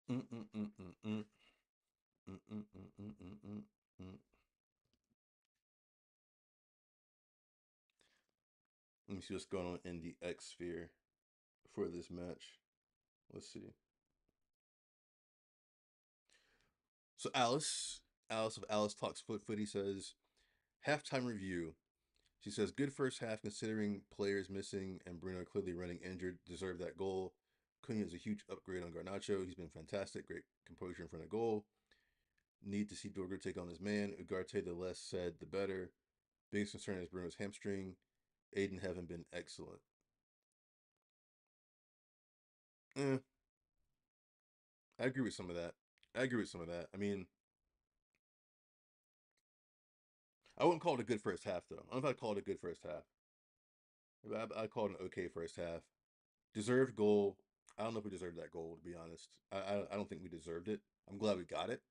Speaker 1: Mm, mm, mm, mm, mm. Mm, mm, mm, mm, mm, mm, mm. Let me see what's going on in the X sphere for this match. Let's see. So Alice of Alice Talks Footy says halftime review. She says good first half considering players missing and Bruno clearly running injured. Deserved that goal. Cunha is a huge upgrade on Garnacho. He's been fantastic. Great composure in front of goal. Need to see Dorger take on his man. Ugarte, the less said, the better. Biggest concern is Bruno's hamstring. Aiden haven't been excellent. Eh, I agree with some of that. I agree with some of that. I mean, I wouldn't call it a good first half though. I don't know if I'd call it a good first half. I'd call it an okay first half. Deserved goal. I don't know if we deserved that goal to be honest. I don't think we deserved it. I'm glad we got it.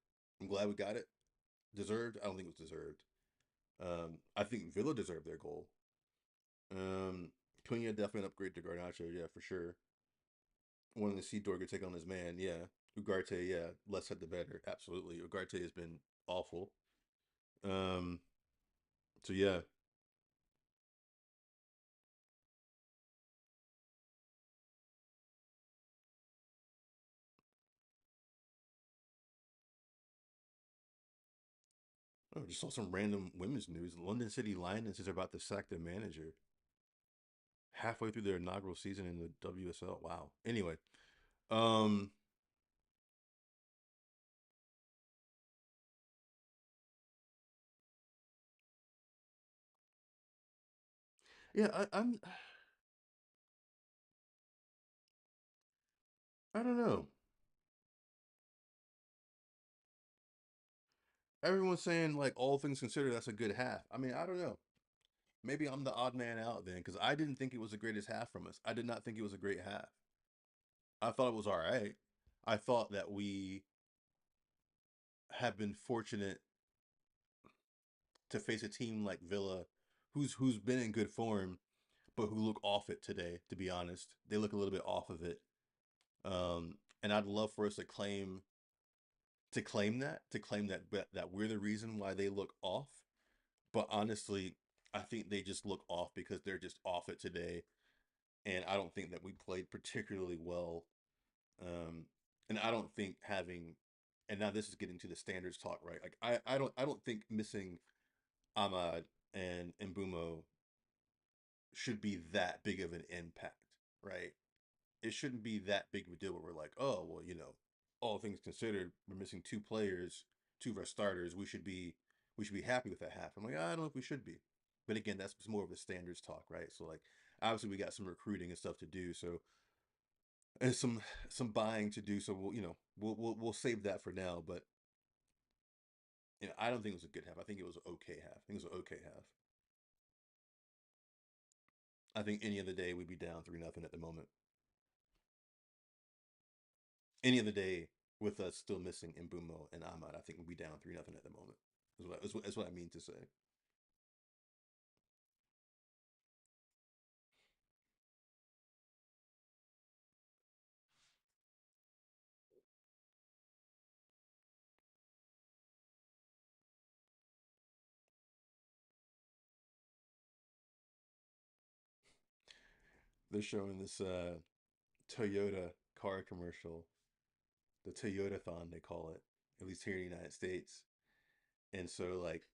Speaker 1: I'm glad we got it. Deserved. I don't think it was deserved. I think Villa deserved their goal. Cunha definitely an upgrade to Garnacho. Yeah, for sure. Wanting to see Dorga take on his man. Yeah. Ugarte. Yeah. Less said the better. Absolutely. Ugarte has been awful. Um. So yeah. Oh, just saw some random women's news. London City Lionesses are about to sack their manager halfway through their inaugural season in the WSL. Wow. Anyway, um, yeah, I don't know. Everyone's saying like all things considered, that's a good half. I mean, I don't know. Maybe I'm the odd man out then because I didn't think it was the greatest half from us. I did not think it was a great half. I thought it was all right. I thought that we have been fortunate to face a team like Villa, who's been in good form, but who look off it today. To be honest, they look a little bit off of it. And I'd love for us to claim that we're the reason why they look off. But honestly, I think they just look off because they're just off it today, and I don't think that we played particularly well. Um, and I don't think having, and now this is getting to the standards talk, right? Like I don't think missing Ahmad and Mbumo should be that big of an impact, right? It shouldn't be that big of a deal where we're like, oh, well, all things considered, we're missing two players, two of our starters. We should be happy with that half. I'm like, I don't know if we should be, but again, that's more of the standards talk, right? So like, obviously, we got some recruiting and stuff to do, so and some buying to do. So we'll save that for now. But I don't think it was a good half. I think it was an okay half. I think it was an okay half. I think any other day we'd be down 3-0 at the moment. Any other day with us still missing Mbumo and Ahmad, I think we'd be down 3-0 at the moment. Is what I mean to say. They're showing this Toyota car commercial, the Toyotathon they call it, at least here in the United States. And so like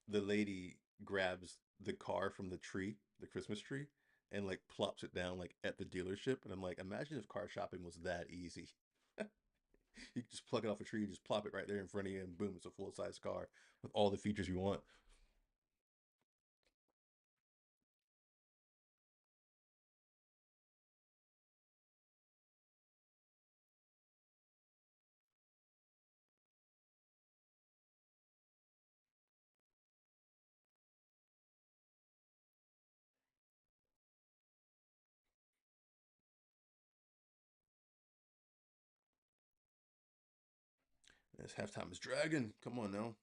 Speaker 1: the lady grabs the car from the tree, the Christmas tree, and like plops it down like at the dealership. And I'm like, imagine if car shopping was that easy. You could just pluck it off a tree and just plop it right there in front of you, and boom, it's a full size car with all the features you want. This halftime is dragging. Come on now.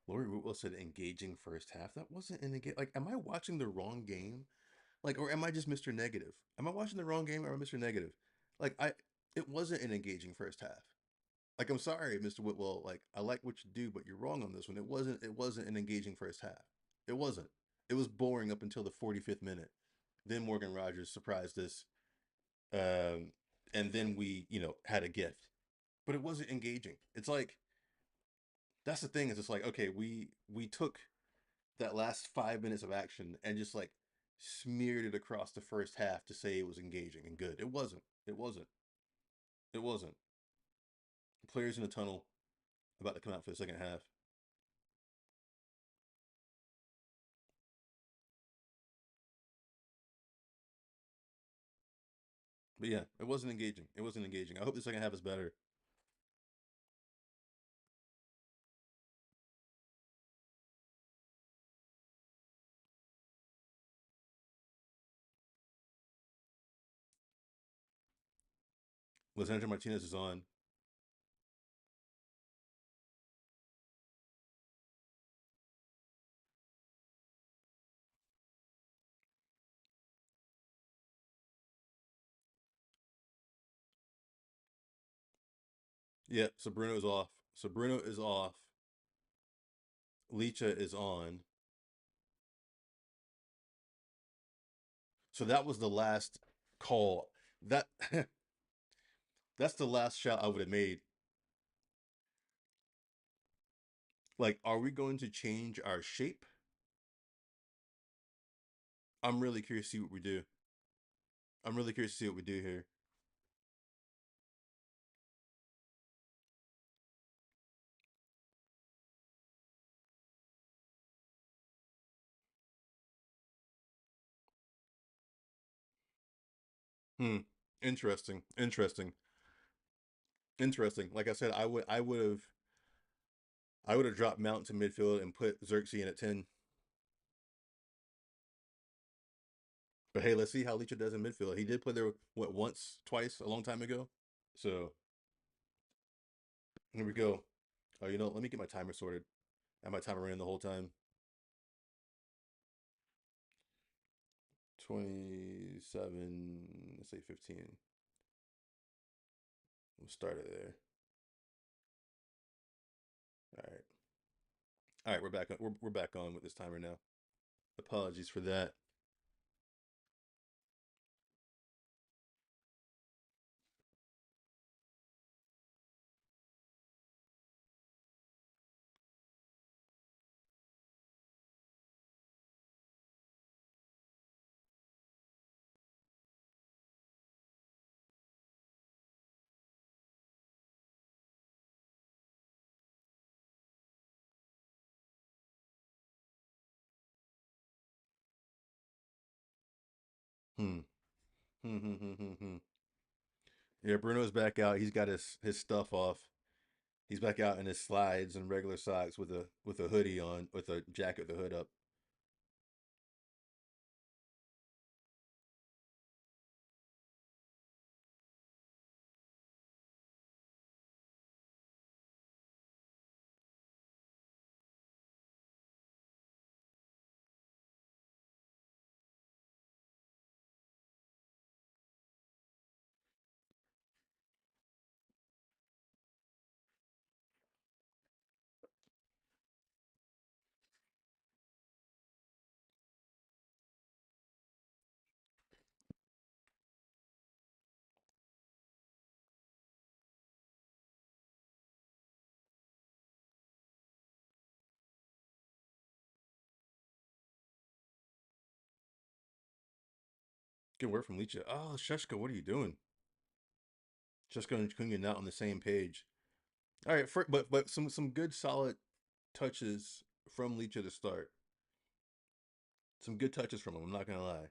Speaker 1: Lori Whitwell said engaging first half. That wasn't an engage. Like, am I watching the wrong game? Like, or am I just Mr. Negative? Am I watching the wrong game or Mr. Negative? Like, it wasn't an engaging first half. Like, I'm sorry, Mr. Whitwell. Like, I like what you do, but you're wrong on this one. It wasn't an engaging first half. It wasn't. It was boring up until the 45th minute. Then Morgan Rogers surprised us, um, and then we, had a gift. But it wasn't engaging. It's like that's the thing. Is it's like okay, we took that last 5 minutes of action and just like smeared it across the first half to say it was engaging and good. It wasn't. It wasn't. It wasn't. The players in the tunnel about to come out for the second half. But yeah, it wasn't engaging. It wasn't engaging. I hope the second half is better. Lisandro Martinez is on. Yeah, so Bruno is off. So Bruno is off. Licha is on. So that was the last call. That that's the last shot I would have made. Like, are we going to change our shape? I'm really curious to see what we do. I'm really curious to see what we do here. Hmm. Interesting. Interesting. Interesting. Like I said, I would have dropped Mount to midfield and put Xerxes in at 10. But hey, let's see how Leach does in midfield. He did play there what once, twice, a long time ago. So here we go. Oh, let me get my timer sorted. I have my timer running the whole time. 27, let's say 15. We'll start it there. All right. All right, we're back on. We're back on with this timer now. Apologies for that. Hmm. Hmm. Hmm. Hmm. Hmm. Hmm. Yeah, Bruno's back out. He's got his stuff off. He's back out in his slides and regular socks with a hoodie on, with a jacket, with the hood up. Good word from Leach. Oh, Sheshko, what are you doing? Sheshko and Cunha not on the same page. All right, but some good solid touches from Leach to start. Some good touches from him. I'm not gonna lie.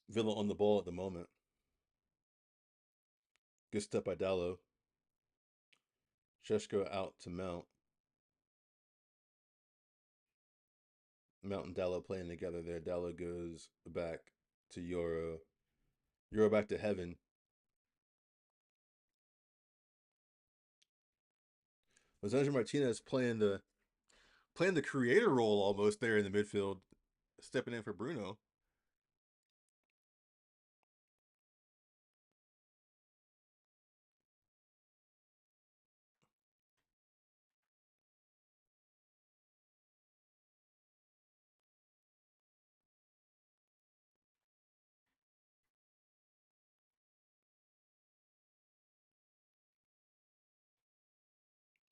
Speaker 1: Villa on the ball at the moment. Good step by Dallo. Sheshko out to Mount. Mount and Dallo playing together there. Dallo goes back to Euro. Euro back to Heaven. Lisandro Martinez playing the creator role almost there in the midfield, stepping in for Bruno.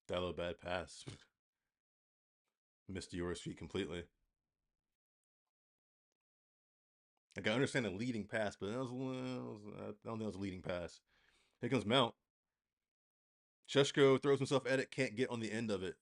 Speaker 1: Dallo bad pass. Missed Euro's feet completely. Like I understand a leading pass, but I don't think that was a leading pass. Here comes Mount. Sheshko throws himself at it, can't get on the end of it.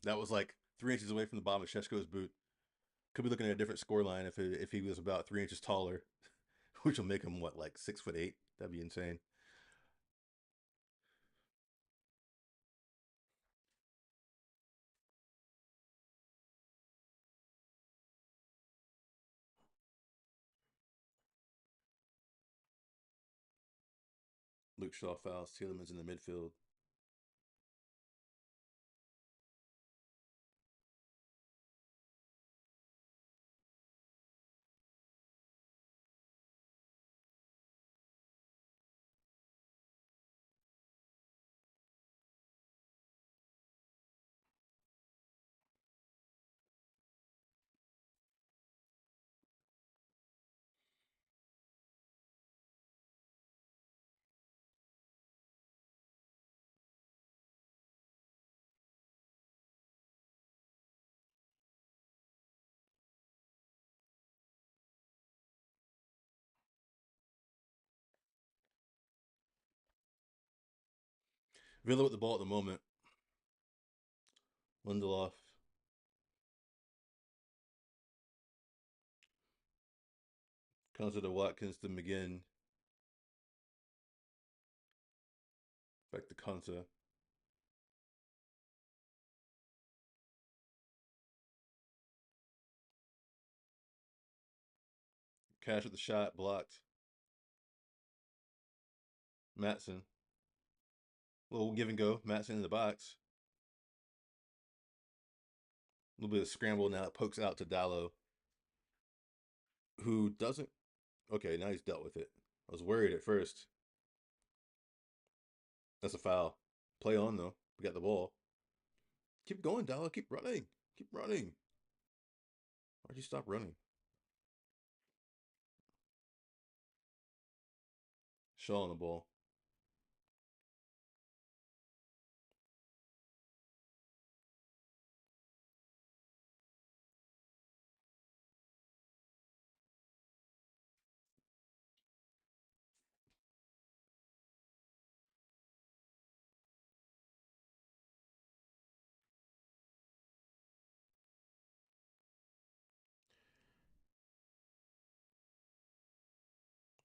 Speaker 1: That was like 3 inches away from the bottom of Sheshko's boot. Could be looking at a different score line if he was about 3 inches taller, which will make him what, like 6'8". That'd be insane. Luke Shaw fouls. Tielemans in the midfield. Villa with the ball at the moment. Lindelof. Comes to the Watkins to McGinn. Back to Konsa. Cash with the shot. Blocked. Matson. Little give and go. Matson in the box. A little bit of scramble now. It pokes out to Dallo, who doesn't. Okay, now he's dealt with it. I was worried at first. That's a foul. Play on, though. We got the ball. Keep going, Dallo. Keep running. Keep running. Why'd you stop running? Shaw on the ball.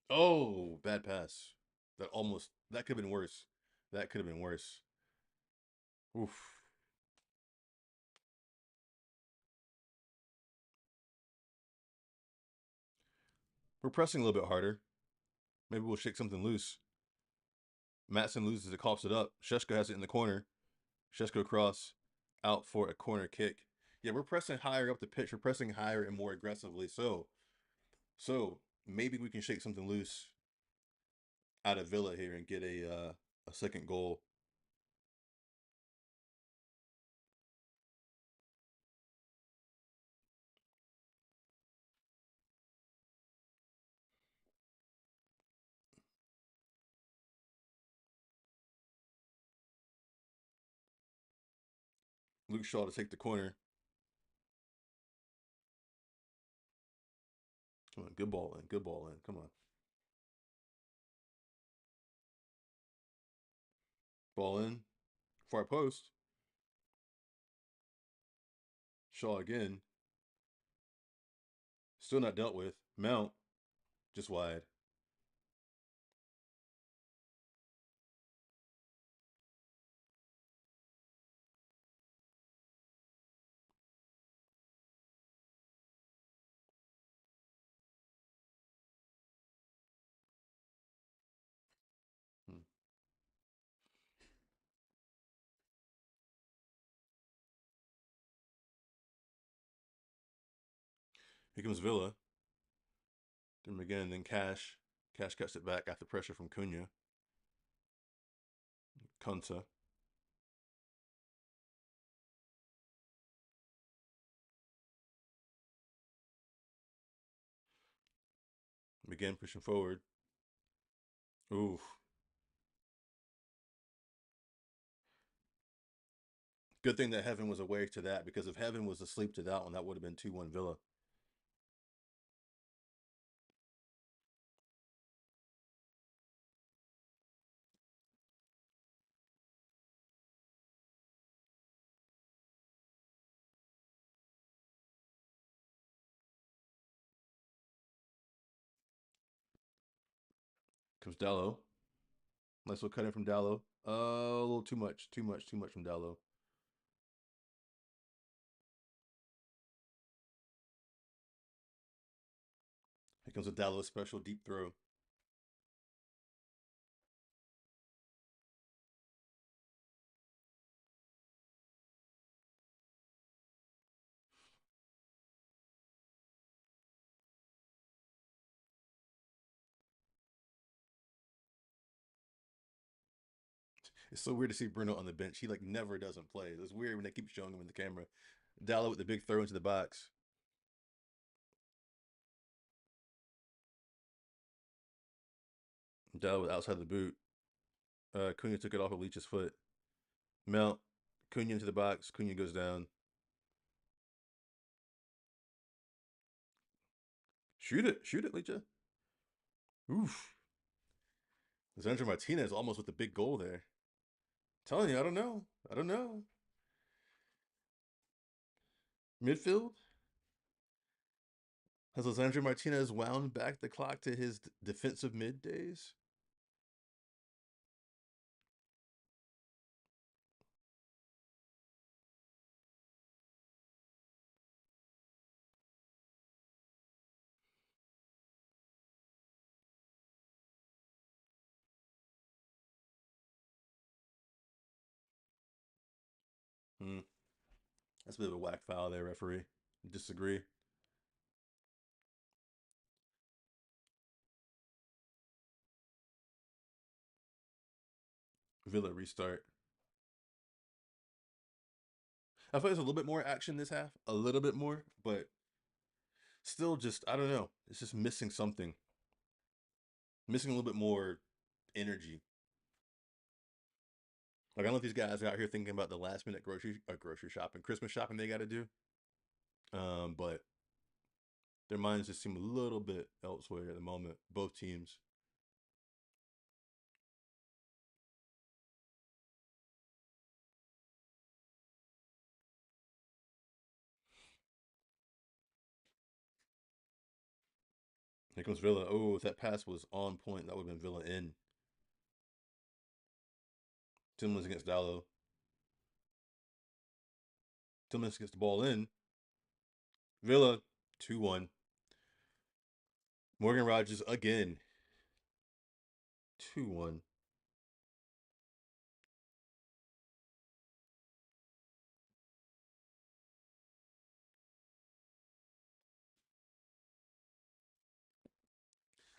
Speaker 1: Oh, bad pass. That could have been worse. That could have been worse. Oof. We're pressing a little bit harder. Maybe we'll shake something loose. Matson loses it, coughs it up. Sheshko has it in the corner. Sheshko cross out for a corner kick. Yeah, we're pressing higher up the pitch. We're pressing higher and more aggressively. So maybe we can shake something loose out of Villa here and get a second goal. Luke Shaw to take the corner. Come on, good ball in. Good ball in. Come on. Ball in. Far post. Shaw again. Still not dealt with. Mount. Just wide. Hmm. Here comes Villa. Then again, then Cash. Cash cuts it back after pressure from Cunha. Kunta. McGinn pushing forward. Oof. Good thing that Heaven was awake to that, because if Heaven was asleep to that one, that would have been 2-1 Villa. Comes Dallo. Nice little cut in from Dallo. A little too much. Too much. Too much from Dallo. Here comes a Dallo special deep throw. It's so weird to see Bruno on the bench. He like never doesn't play. It's weird when they keep showing him in the camera. Dallo with the big throw into the box. Dallo with outside the boot. Cunha took it off of Leach's foot. Mount. Cunha into the box. Cunha goes down. Shoot it. Shoot it, Leach. Oof. Lisandro Martinez almost with the big goal there. Telling you, I don't know. I don't know. Midfield? Has Lisandro Martinez wound back the clock to his defensive mid days? Hmm. That's a bit of a whack foul there, referee. Disagree. Villa restart. I feel like there's a little bit more action this half, a little bit more, but still just I don't know. It's just missing something. Missing a little bit more energy. Like I don't know if these guys are out here thinking about the last minute grocery shopping, Christmas shopping they got to do. But their minds just seem a little bit elsewhere at the moment. Both teams. Here comes Villa. Oh, if that pass was on point, that would have been Villa in. Tillman's against Dallo. Tillman's gets the ball in. Villa 2-1. Morgan Rogers again 2-1.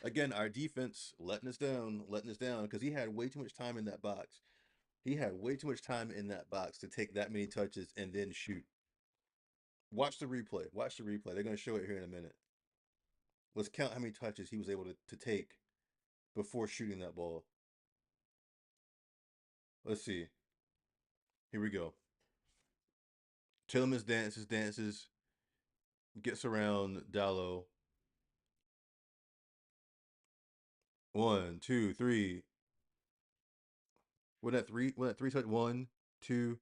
Speaker 1: Again, our defense letting us down because he had way too much time in that box. He had way too much time in that box to take that many touches and then shoot. Watch the replay. Watch the replay. They're going to show it here in a minute. Let's count how many touches he was able to take before shooting that ball. Let's see. Here we go. Tillman's dances, gets around Dallo. One, two, three. What that three? What that three touch? One, two.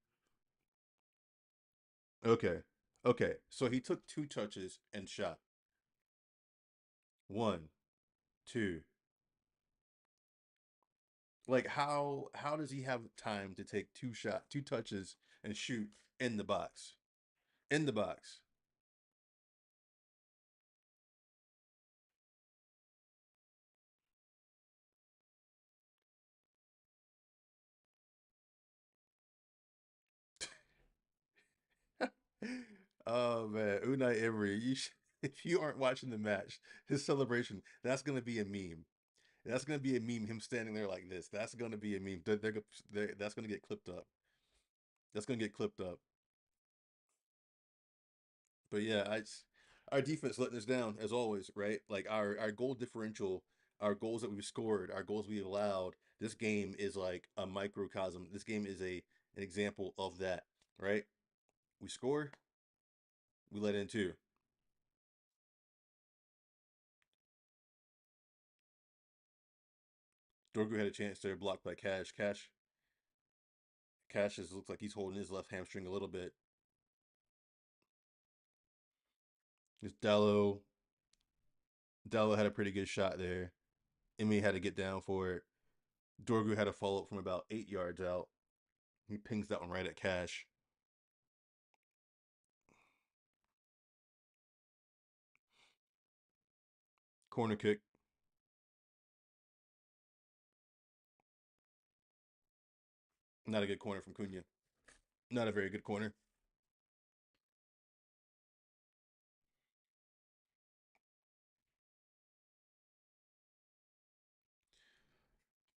Speaker 1: Okay. Okay. So he took two touches and shot. One, two. Like how does he have time to take two touches and shoot in the box? In the box. Oh man, Unai Emery, if you aren't watching the match, his celebration, that's gonna be a meme. That's gonna be a meme. Him standing there like this. That's gonna be a meme. That's gonna get clipped up. That's gonna get clipped up. But yeah, our defense letting us down as always, right? Like our goal differential, our goals that we've scored, our goals we've allowed. This game is like a microcosm. This game is an example of that, right? We score, we let in two. Dorgu had a chance there, blocked by Cash. Cash looks like he's holding his left hamstring a little bit. It's Dallo. Dallo had a pretty good shot there. Emmy had to get down for it. Dorgu had a follow up from about 8 yards out. He pings that one right at Cash. Corner kick. Not a good corner from Cunha. Not a very good corner.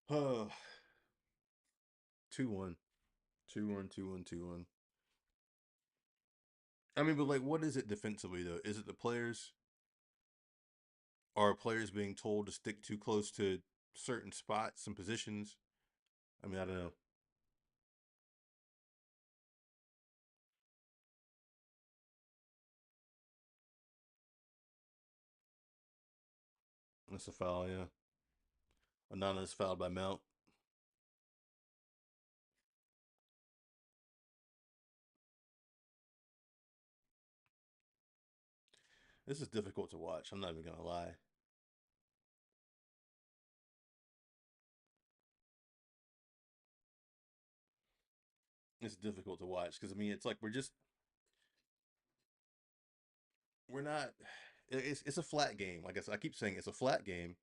Speaker 1: Oh, 2-1. 2-1, 2-1, 2-1. I mean, but like, what is it defensively, though? Is it the players? Are players being told to stick too close to certain spots and positions? I mean, I don't know. That's a foul, yeah. Anonymous fouled by Mount. This is difficult to watch. I'm not even gonna lie. It's difficult to watch because I mean, it's like we're not. It's a flat game. Like I keep saying, it's a flat game,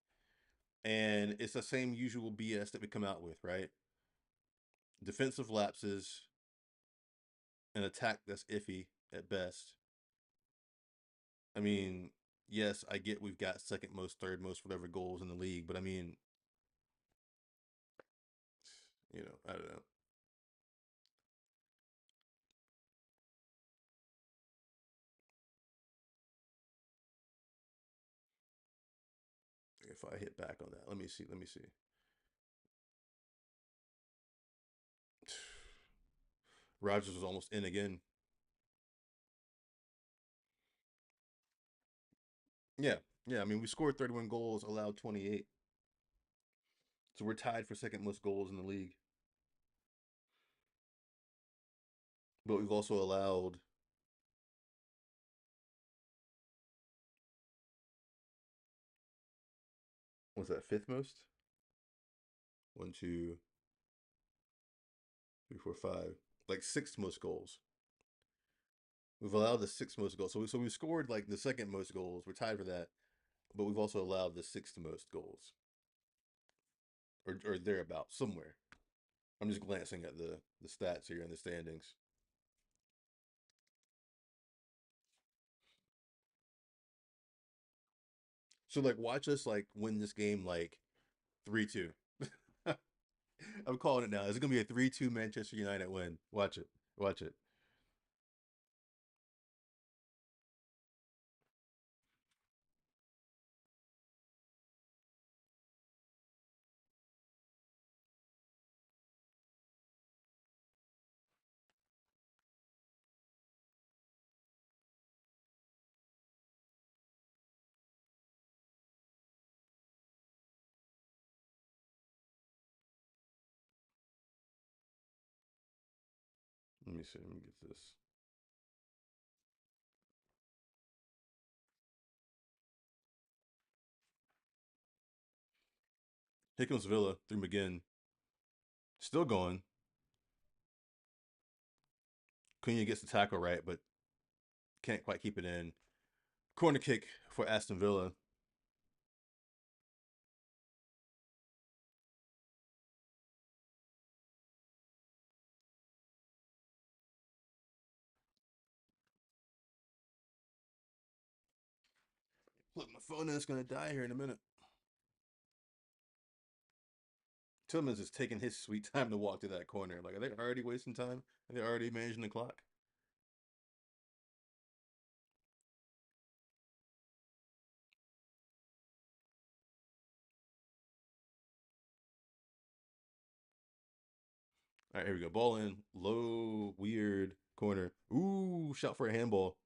Speaker 1: and it's the same usual BS that we come out with, right? Defensive lapses, an attack that's iffy at best. I mean, yes, I get we've got second most, third most, whatever goals in the league, but I mean, I don't know. If I hit back on that, let me see. Let me see. Rogers was almost in again. Yeah, yeah. I mean, we scored 31 goals, allowed 28, so we're tied for second most goals in the league. But we've also allowed, what's that, fifth most? One, two, three, four, five, like sixth most goals. We've allowed the sixth most goals. So we scored like the second most goals. We're tied for that, but we've also allowed the sixth most goals, or thereabout somewhere. I'm just glancing at the stats here and the standings. So like, watch us like win this game like 3-2. I'm calling it now. It's gonna be a 3-2 Manchester United win. Watch it. Watch it. Let me see. Let me get this. Here comes Villa through McGinn. Still going. Cunha gets the tackle right, but can't quite keep it in. Corner kick for Aston Villa. Look, my phone is gonna die here in a minute. Tillman's is taking his sweet time to walk to that corner. Like, are they already wasting time? Are they already managing the clock? All right, here we go. Ball in. Low, weird corner. Ooh, shot for a handball.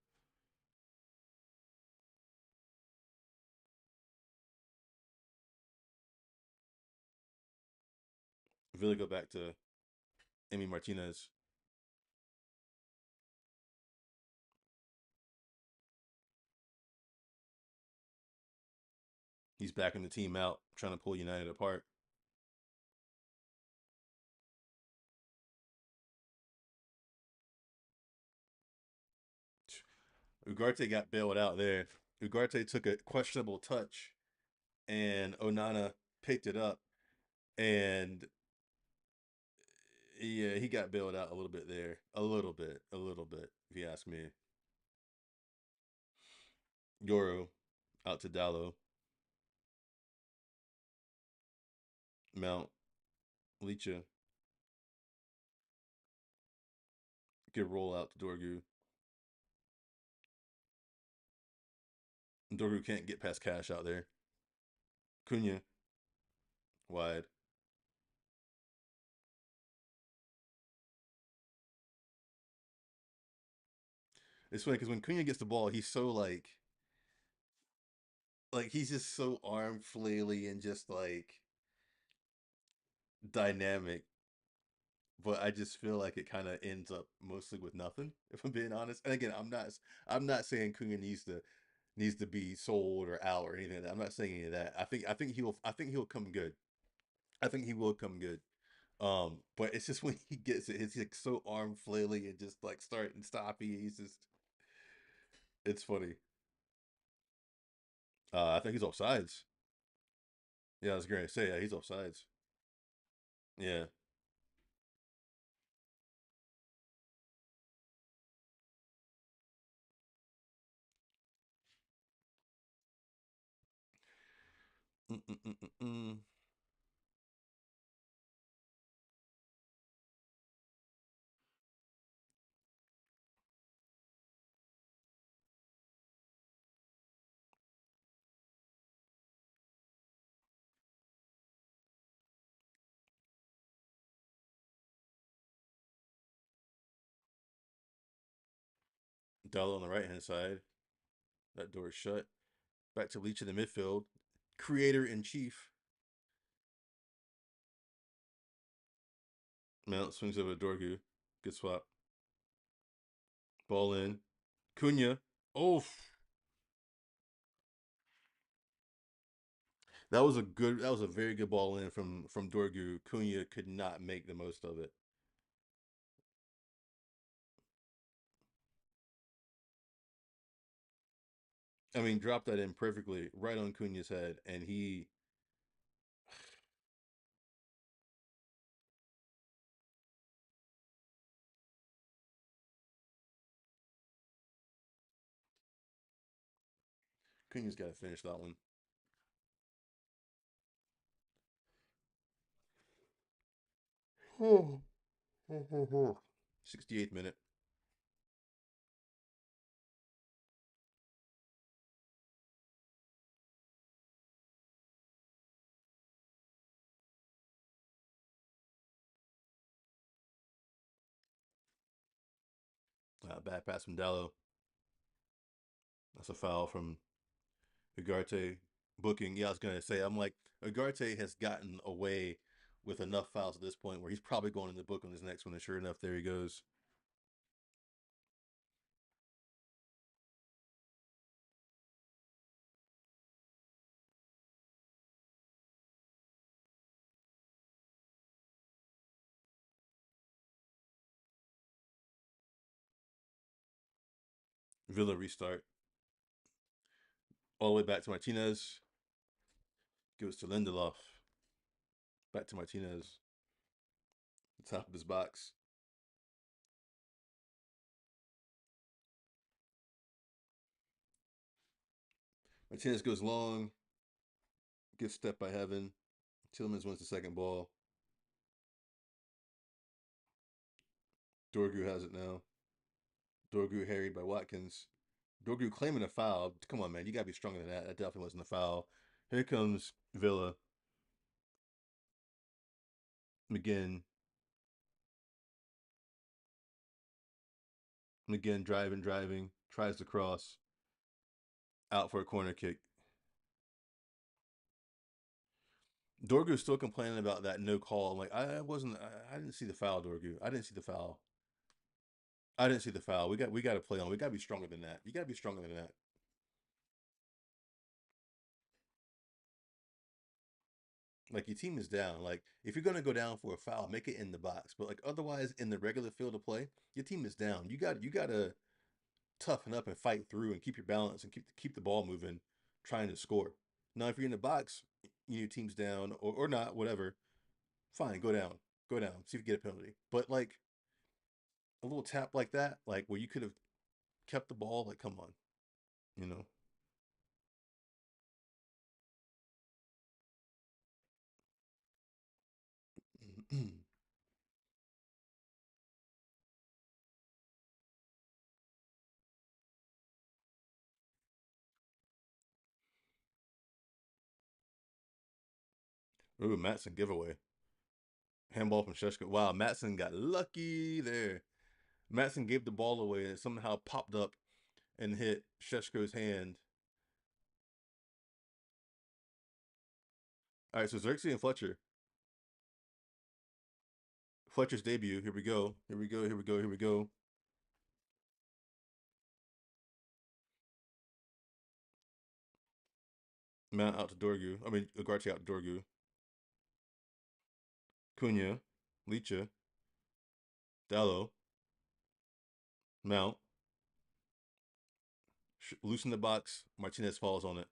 Speaker 1: Villa go back to Emi Martinez. He's backing the team out, trying to pull United apart. Ugarte got bailed out there. Ugarte took a questionable touch, and Onana picked it up, and yeah, he got bailed out a little bit there. A little bit, if you ask me. Yoro out to Dallo. Mount, Licha. Good roll out to Dorgu. Dorgu can't get past Cash out there. Cunha, wide. It's funny because when Cunha gets the ball, he's so like he's just so arm flaily and just like dynamic. But I just feel like it kind of ends up mostly with nothing, if I'm being honest. And again, I'm not saying Cunha needs to be sold or out or anything like that. I'm not saying any of that. I think he'll come good. I think he will come good. But it's just when he gets it, it's like so arm flaily and just like start and stoppy. He's just it's funny. I think he's offsides. Yeah, I was going to say, yeah, he's offsides. Yeah. Mm-mm-mm-mm-mm. Della on the right hand side. That door is shut. Back to Leach in the midfield. Creator in chief. Mount swings over to Dorgu. Good swap. Ball in. Cunha. Oh, that was a very good ball in from Dorgu. Cunha could not make the most of it. I mean, dropped that in perfectly right on Cunha's head, and he Cunha's got to finish that one. 68th minute. Bad pass from Dallo. That's a foul from Ugarte. Booking. Yeah, I was gonna say. I'm like Ugarte has gotten away with enough fouls at this point where he's probably going in the book on his next one. And sure enough, there he goes. Villa restart all the way back to Martinez. Goes to Lindelof. Back to Martinez. The top of his box. Martinez goes long. Good step by Heaven. Tillmans wins the second ball. Dorgu has it now. Dorgu harried by Watkins. Dorgu claiming a foul. Come on, man. You got to be stronger than that. That definitely wasn't a foul. Here comes Villa. McGinn. McGinn driving. Tries to cross. Out for a corner kick. Dorgu's still complaining about that no call. I'm like, I wasn't. I didn't see the foul, Dorgu. I didn't see the foul. I didn't see the foul. We got to play on. We got to be stronger than that. You got to be stronger than that. Like your team is down. Like if you're gonna go down for a foul, make it in the box. But like otherwise, in the regular field of play, your team is down. You gotta toughen up and fight through and keep your balance and keep the ball moving, trying to score. Now, if you're in the box, your team's down or not, whatever. Fine, go down, see if you get a penalty. But like a little tap like that, like where you could have kept the ball, like come on, you know. Ooh, Matson giveaway. Handball from Sheshko. Wow, Matson got lucky there. Matson gave the ball away and it somehow popped up and hit Sheshko's hand. All right, so Xerxes and Fletcher. Fletcher's debut. Here we go. Here we go. Here we go. Here we go. Mount out to Dorgu. I mean, Ugarte out to Dorgu. Cunha, Licha, Dallo, Mount. Loosen the box. Martinez falls on it.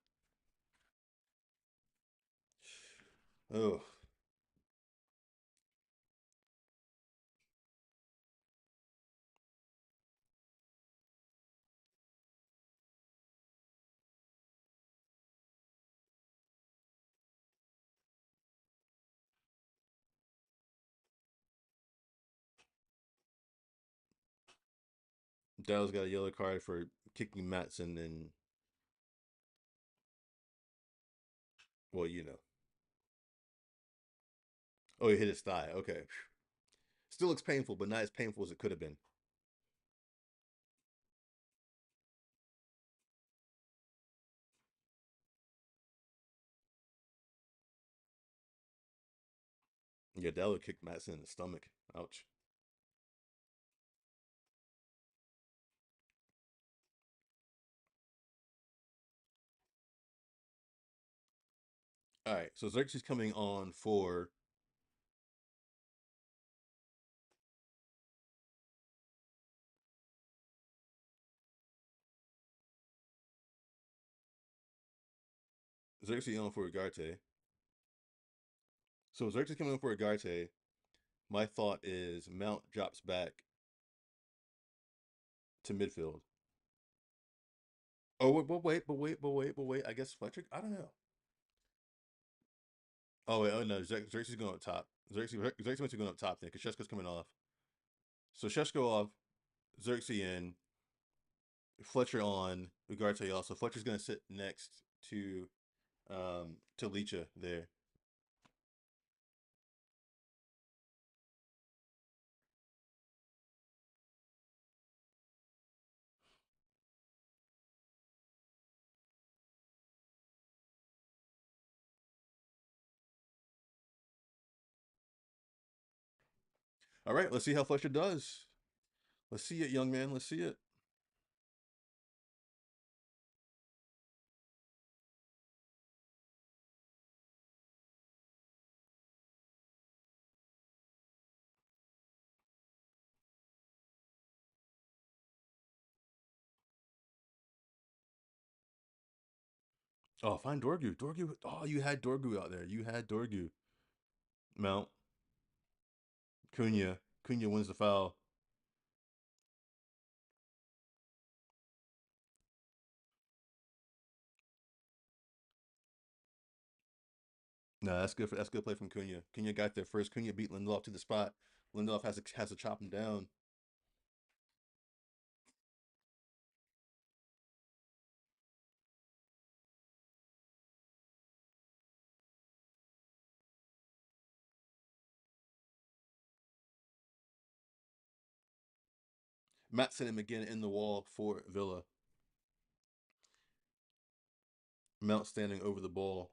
Speaker 1: Oh, Dallo's got a yellow card for kicking Matson and, well, you know. Oh, he hit his thigh. Okay. Still looks painful, but not as painful as it could have been. Yeah, Dallo kicked Matson in the stomach. Ouch. All right, so Xerxes coming on for Xerxes on for Ugarte. So Xerxes coming on for Ugarte. My thought is Mount drops back to midfield. Oh, but wait. I guess Fletcher. I don't know. Oh wait, oh no, Xerxes going up top. Xerxes going up top then, because Shesko's coming off. So Shesko off, Xerxes in, Fletcher on, Ugarte also. Fletcher's gonna sit next to Licha there. All right, let's see how Fletcher does. Let's see it, young man. Let's see it. Oh, find Dorgu. Dorgu. Oh, you had Dorgu out there. You had Dorgu. Mount. Cunha. Cunha wins the foul. No, that's good. That's good play from Cunha. Cunha got there first. Cunha beat Lindelof to the spot. Lindelof has to chop him down. Matt sent him again in the wall for Villa. Mount standing over the ball.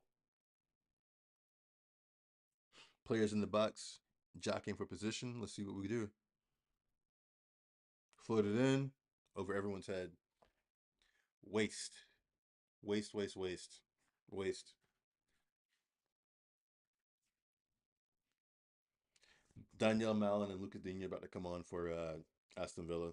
Speaker 1: Players in the box, jockeying for position. Let's see what we do. Floated in over everyone's head. Waste. Waste. Waste. Danielle Mallon and Luca Digne about to come on for Aston Villa.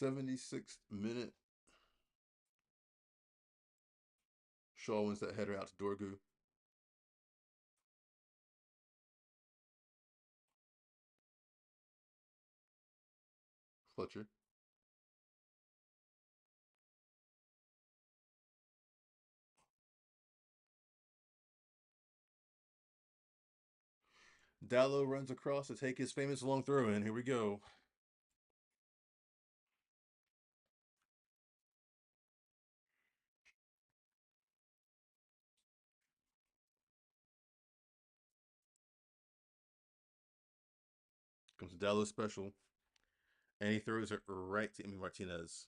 Speaker 1: 76th minute. Shaw wins that header out to Dorgu. Fletcher. Dallo runs across to take his famous long throw in. Here we go. Comes Dallo special. And he throws it right to Emi Martinez.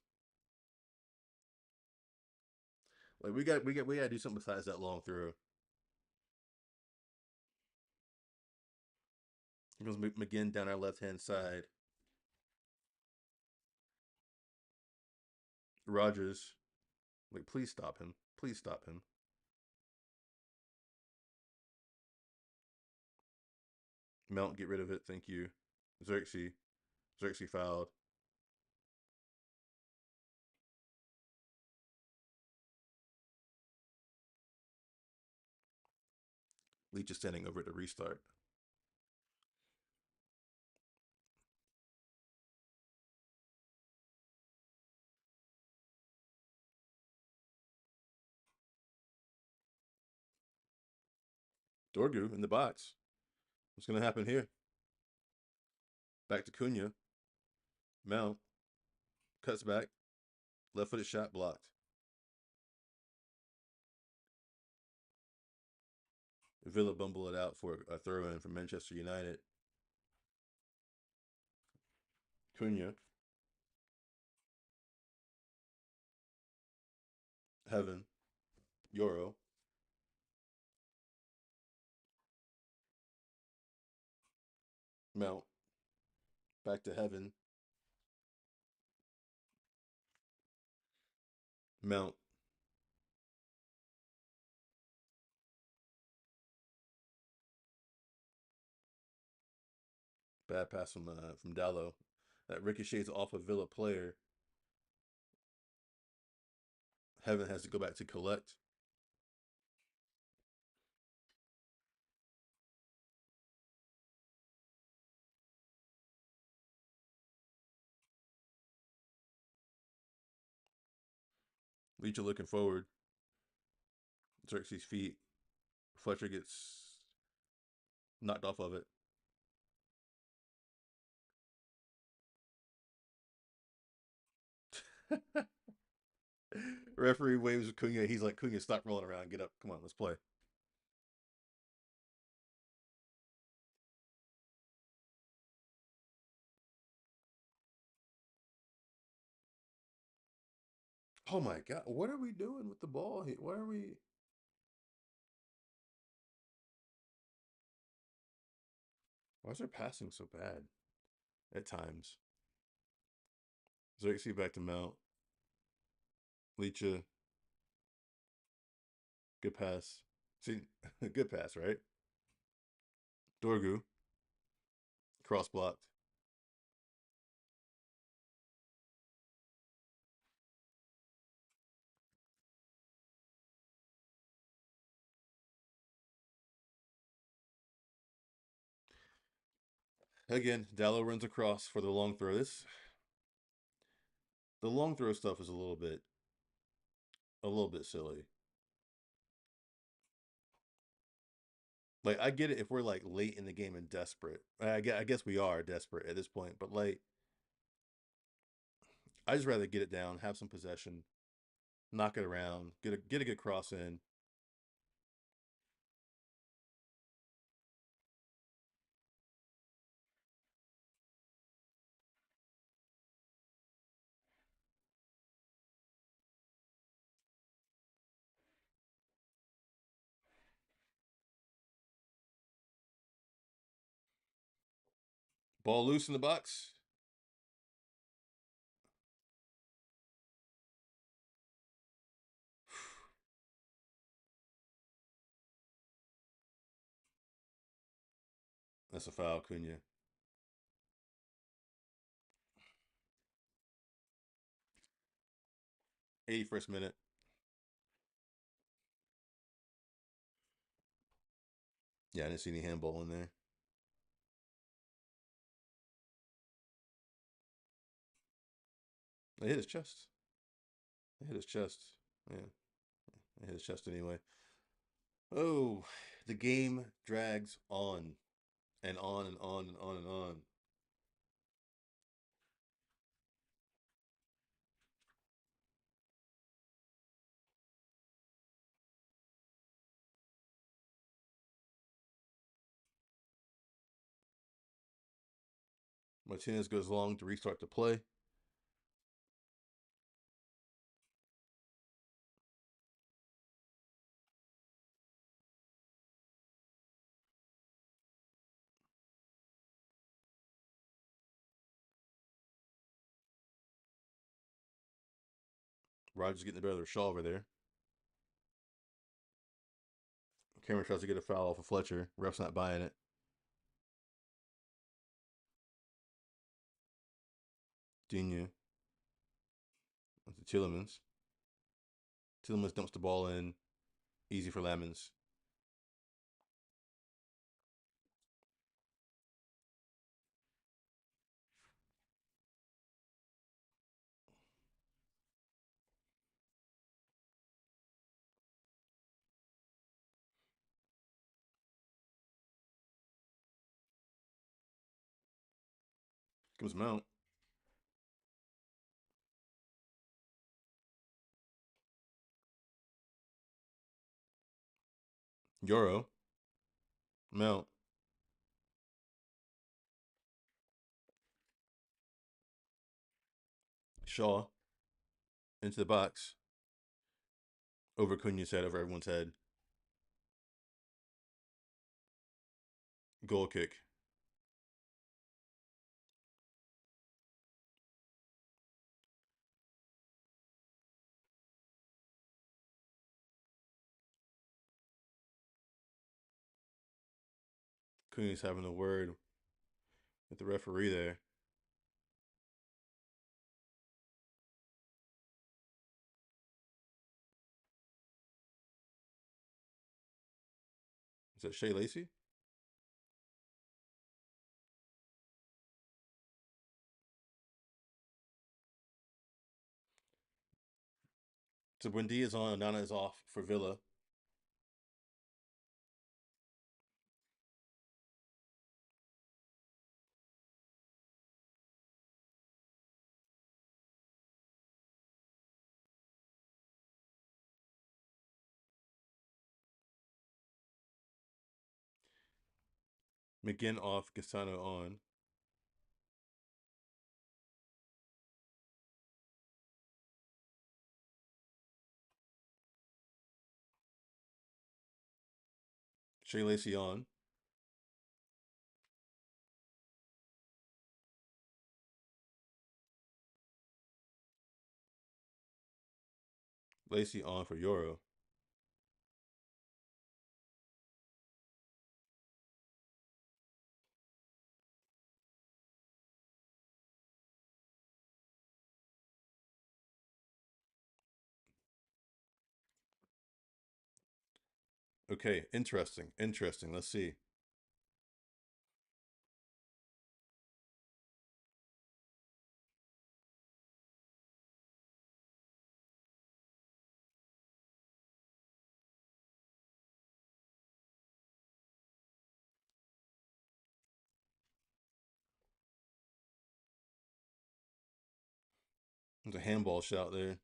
Speaker 1: Like we gotta do something besides that long throw. Here goes McGinn down our left hand side. Rogers, like, please stop him. Please stop him. Mount, get rid of it. Thank you. Xerxes. Xerxes fouled. Leach is standing over to restart. Dorgu in the box. What's going to happen here? Back to Cunha. Mount cuts back. Left footed shot blocked. Villa bumble it out for a throw in from Manchester United. Cunha. Heaven. Euro. Mount. Back to Heaven. Mount. Bad pass from Dallo. That ricochets off a Villa player. Heaven has to go back to collect. Leach are looking forward. Xerxes' feet. Fletcher gets knocked off of it. Referee waves Cunha. He's like, Cunha, stop rolling around. Get up. Come on, let's play. Oh my God. What are we doing with the ball here? What are we? Why is their passing so bad at times? Xerxes back to Mount. Leacha. Good pass. See, good pass, right? Dorgu. Cross blocked. Again, Dallo runs across for the long throw. The long throw stuff is a little bit silly. Like, I get it if we're like late in the game and desperate. I guess we are desperate at this point, but like, I just rather get it down, have some possession, knock it around, get a good cross in. Ball loose in the box. That's a foul, Cunha. 81st minute. Yeah, I didn't see any handball in there. They hit his chest. They hit his chest. Yeah, they hit his chest anyway. Oh, the game drags on. and on and on and on and on. Martinez goes long to restart the play. Rogers getting the better of Shaw over there. Cameron tries to get a foul off of Fletcher. Ref's not buying it. Digne to Tillemans. Tillemans dumps the ball in. Easy for Lemons. Comes Mount. Euro. Mount. Shaw. Into the box. Over Cunha's head, over everyone's head. Goal kick. Cunha's having a word with the referee there. Is that Shea Lacey? So Buendia is on, Nana is off for Villa. McGinn off, Castano on. Shea Lacey on. Lacey on for Euro. Okay, interesting. Interesting. Let's see. There's a handball shot there.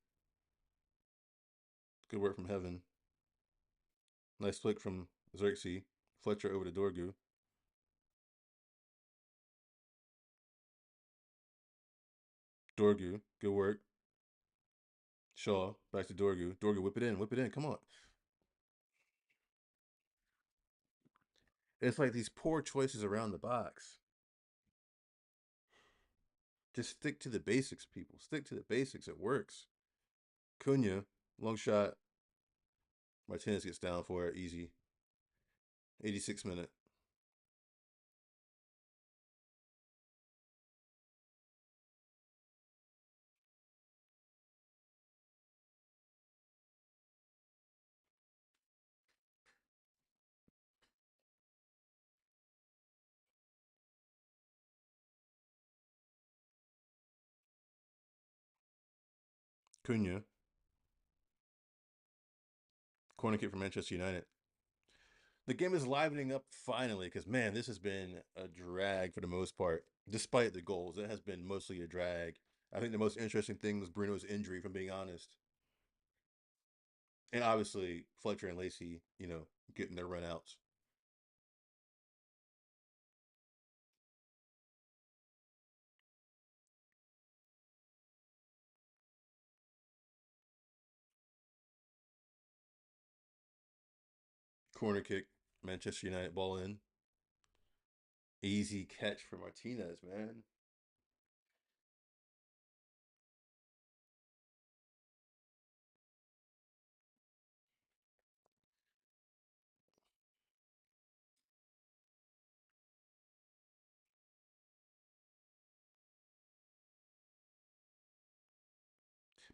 Speaker 1: Good work from Heaven. Nice flick from Xerxes. Fletcher over to Dorgu. Dorgu. Good work. Shaw. Back to Dorgu. Dorgu, whip it in. Whip it in. Come on. It's like these poor choices around the box. Just stick to the basics, people. Stick to the basics. It works. Cunha. Long shot. Martinez gets down for it. Easy. 86 minute. Cunha. Corner kick for Manchester United. The game is livening up finally because man, this has been a drag for the most part. Despite the goals, it has been mostly a drag. I think the most interesting thing was Bruno's injury, from being honest, and obviously Fletcher and Lacey, getting their run outs. Corner kick, Manchester United ball in. Easy catch for Martinez, man.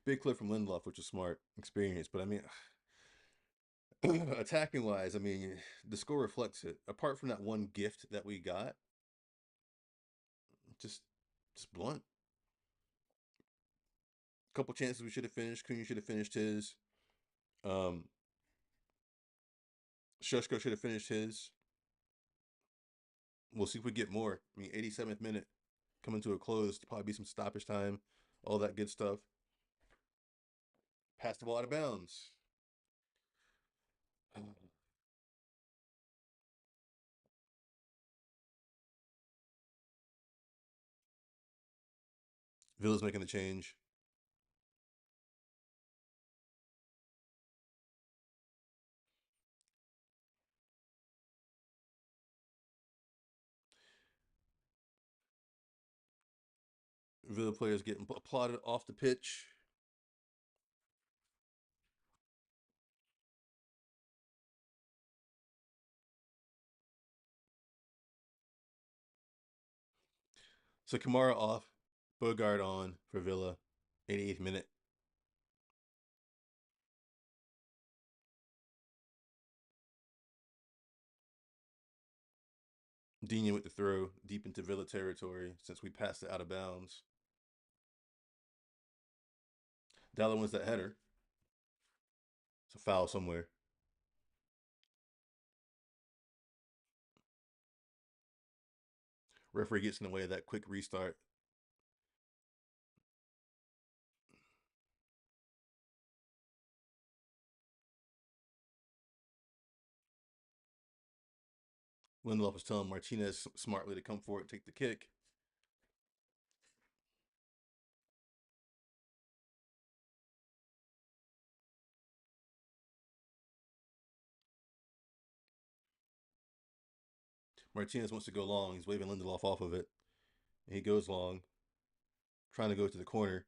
Speaker 1: Big clip from Lindelof, which is smart experience. But I mean, attacking wise, I mean, the score reflects it. Apart from that one gift that we got, just just blunt. Couple chances we should have finished. Cunha should have finished his. Um, Shushko should have finished his. We'll see if we get more. I mean, 87th minute coming to a close. Probably be some stoppage time, all that good stuff. Passed the ball out of bounds. Villa's making the change. Villa players getting applauded off the pitch. So Kamara off, Bogart on for Villa, 88th minute. Dinian with the throw deep into Villa territory since we passed it out of bounds. Dallo wins that header. It's a foul somewhere. Referee gets in the way of that quick restart. Lindelof is telling Martinez smartly to come forward, take the kick. Martinez wants to go long. He's waving Lindelof off of it. And he goes long, trying to go to the corner.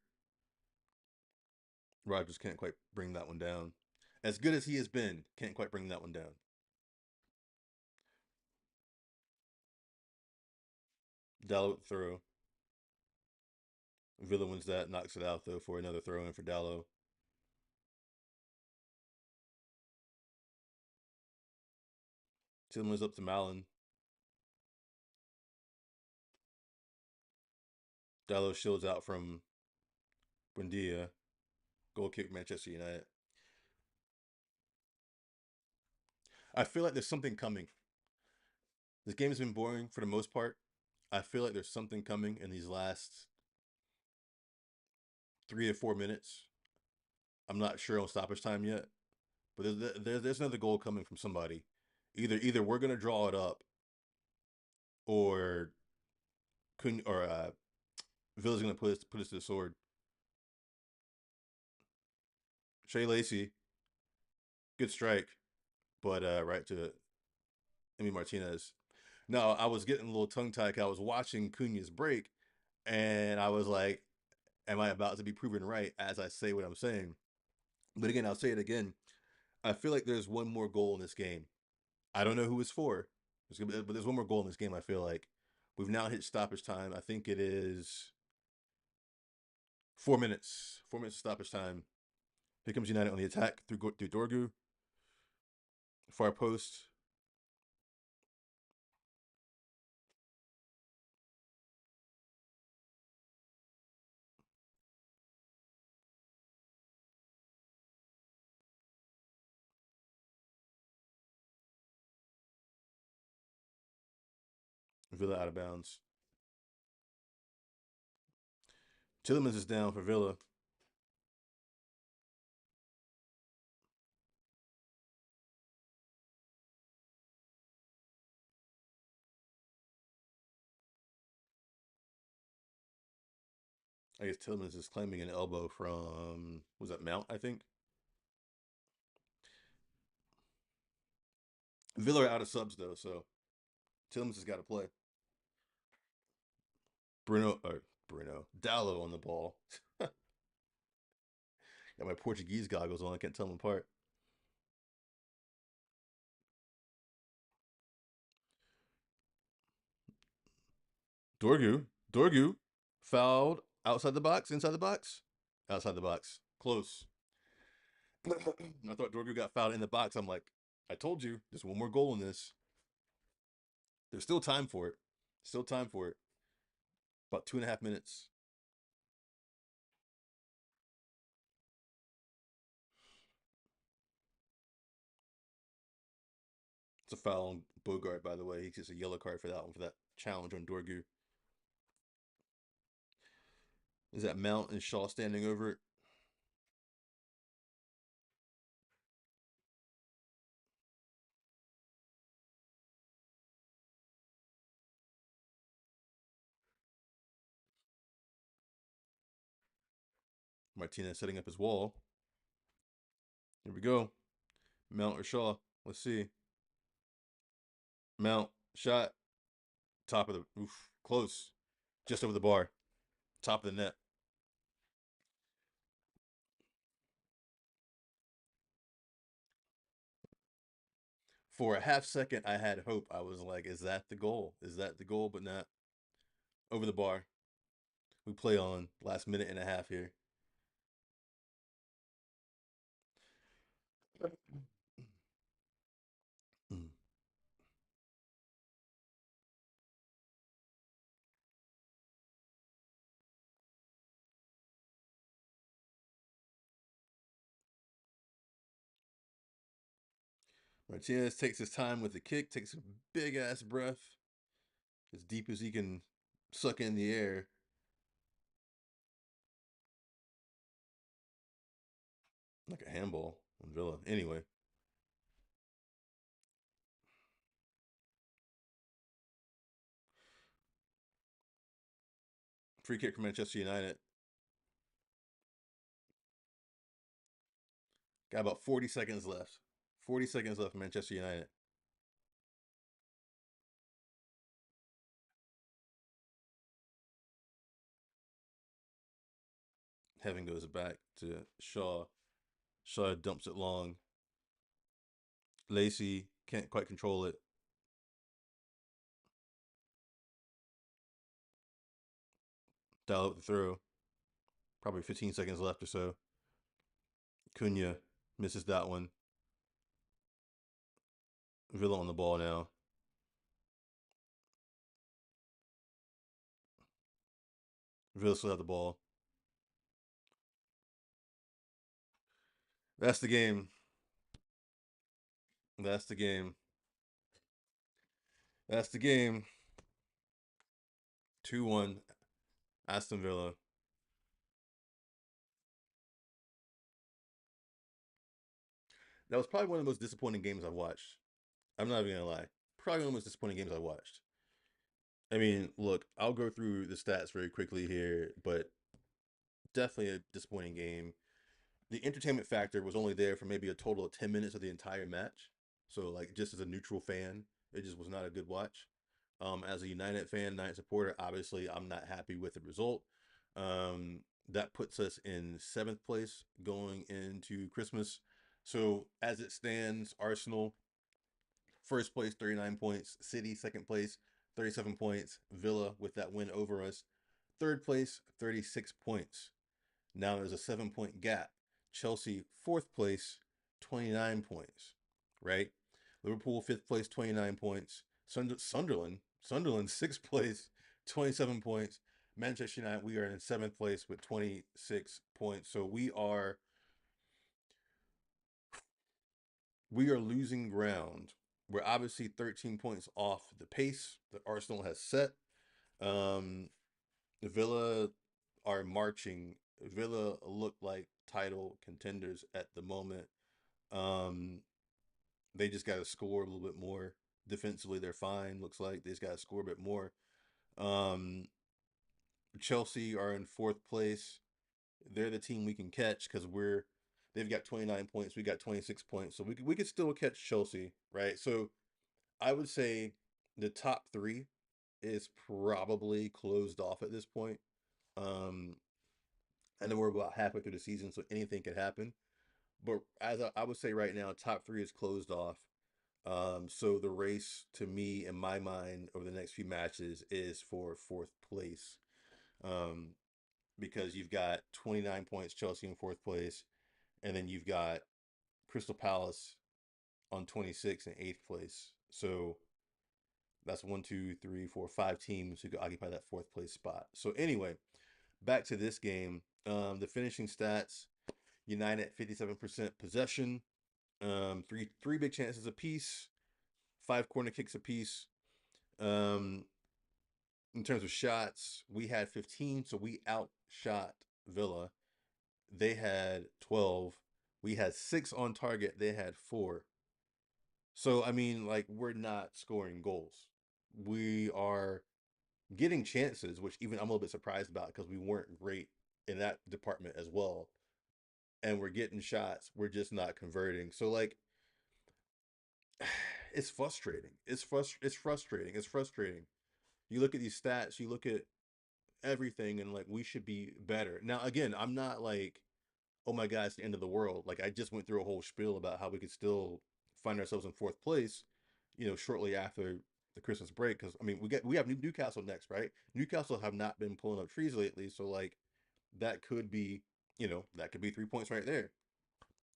Speaker 1: Rogers can't quite bring that one down. As good as he has been, can't quite bring that one down. Dallo with the throw. Villa wins that, knocks it out though for another throw in for Dallo. Tillman's up to Malin. Dallo shields out from Buendia. Goal kick Manchester United. I feel like there's something coming. This game has been boring for the most part. I feel like there's something coming in these last 3 or 4 minutes. I'm not sure on stoppage time yet, but there's another goal coming from somebody. Either we're gonna draw it up, or Villa's gonna put us to the sword. Shea Lacey, good strike, but right to Emi Martinez. No, I was getting a little tongue tied. I was watching Cunha's break, and I was like, "Am I about to be proven right?" As I say what I'm saying, but again, I'll say it again. I feel like there's one more goal in this game. I don't know who it's for, but there's one more goal in this game. I feel like we've now hit stoppage time. I think it is 4 minutes. 4 minutes of stoppage time. Here comes United on the attack through Dorgu, far post. Villa out of bounds. Tillemans is down for Villa. I guess Tillemans is claiming an elbow from, was that Mount, I think? Villa are out of subs, though, so Tillemans has got to play. Bruno. Dallo on the ball. Got my Portuguese goggles on. I can't tell them apart. Dorgu. Fouled outside the box, inside the box, outside the box. Close. I thought Dorgu got fouled in the box. I'm like, I told you, just one more goal in this. There's still time for it. Still time for it. About 2.5 minutes. It's a foul on Bogart, by the way. He gets a yellow card for that one, for that challenge on Dorgu. Is that Mount and Shaw standing over it? Martinez setting up his wall. Here we go. Mount or Shaw. Let's see. Mount. Shot. Top of the. Oof. Close. Just over the bar. Top of the net. For a half second, I had hope. I was like, is that the goal? Is that the goal? But not. Over the bar. We play on. Last minute and a half here. Martinez takes his time with the kick, takes a big ass breath, as deep as he can suck in the air. Like a handball on Villa. Anyway, free kick for Manchester United. Got about 40 seconds left. 40 seconds left for Manchester United. Heaven goes back to Shaw. Shaw dumps it long. Lacey can't quite control it. Dial up the throw. Probably 15 seconds left or so. Cunha misses that one. Villa on the ball now. Villa still have the ball. That's the game. That's the game. That's the game. 2-1 Aston Villa. That was probably one of the most disappointing games I've watched. I'm not even gonna lie. Probably one of the most disappointing games I watched. I mean, look, I'll go through the stats very quickly here, but definitely a disappointing game. The entertainment factor was only there for maybe a total of 10 minutes of the entire match. So, like, just as a neutral fan, it just was not a good watch. As a United fan, United supporter, obviously, I'm not happy with the result. That puts us in seventh place going into Christmas. So, as it stands, Arsenal first place, 39 points. City, second place, 37 points. Villa, with that win over us, third place, 36 points. Now there's a 7 point gap. Chelsea, fourth place, 29 points, right? Liverpool, fifth place, 29 points. Sunderland, sixth place, 27 points. Manchester United, we are in seventh place with 26 points. So we are losing ground We're obviously 13 points off the pace that Arsenal has set. Um, Villa are marching. Villa look like title contenders at the moment. Um, they just got to score a little bit more. Defensively, they're fine. Looks like they just got to score a bit more. Um, Chelsea are in fourth place. They're the team we can catch because they've got 29 points. We got 26 points, so we could still catch Chelsea, right? So I would say the top three is probably closed off at this point. Um, I know we're about halfway through the season, so anything could happen. But as I would say right now, top three is closed off. So the race to me, in my mind, over the next few matches is for fourth place. Um, because you've got 29 points, Chelsea in fourth place, and then you've got Crystal Palace on 26 in eighth place. So that's one, two, three, four, five teams who could occupy that fourth place spot. So anyway, back to this game. The finishing stats: United 57% possession, three big chances apiece, five corner kicks apiece. Um, in terms of shots, we had 15, so we outshot Villa. They had 12. We had six on target. They had four. So I mean, like, we're not scoring goals. We are getting chances, which even I'm a little bit surprised about because we weren't great in that department as well. And we're getting shots. We're just not converting. So like, it's frustrating. It's frustrating. It's frustrating. You look at these stats, you look at everything, and like we should be better. Now again, I'm not like, oh my God, it's the end of the world. Like I just went through a whole spiel about how we could still find ourselves in fourth place, shortly after the Christmas break. Because I mean, we have Newcastle next, right? Newcastle have not been pulling up trees lately, so like that could be, that could be 3 points right there.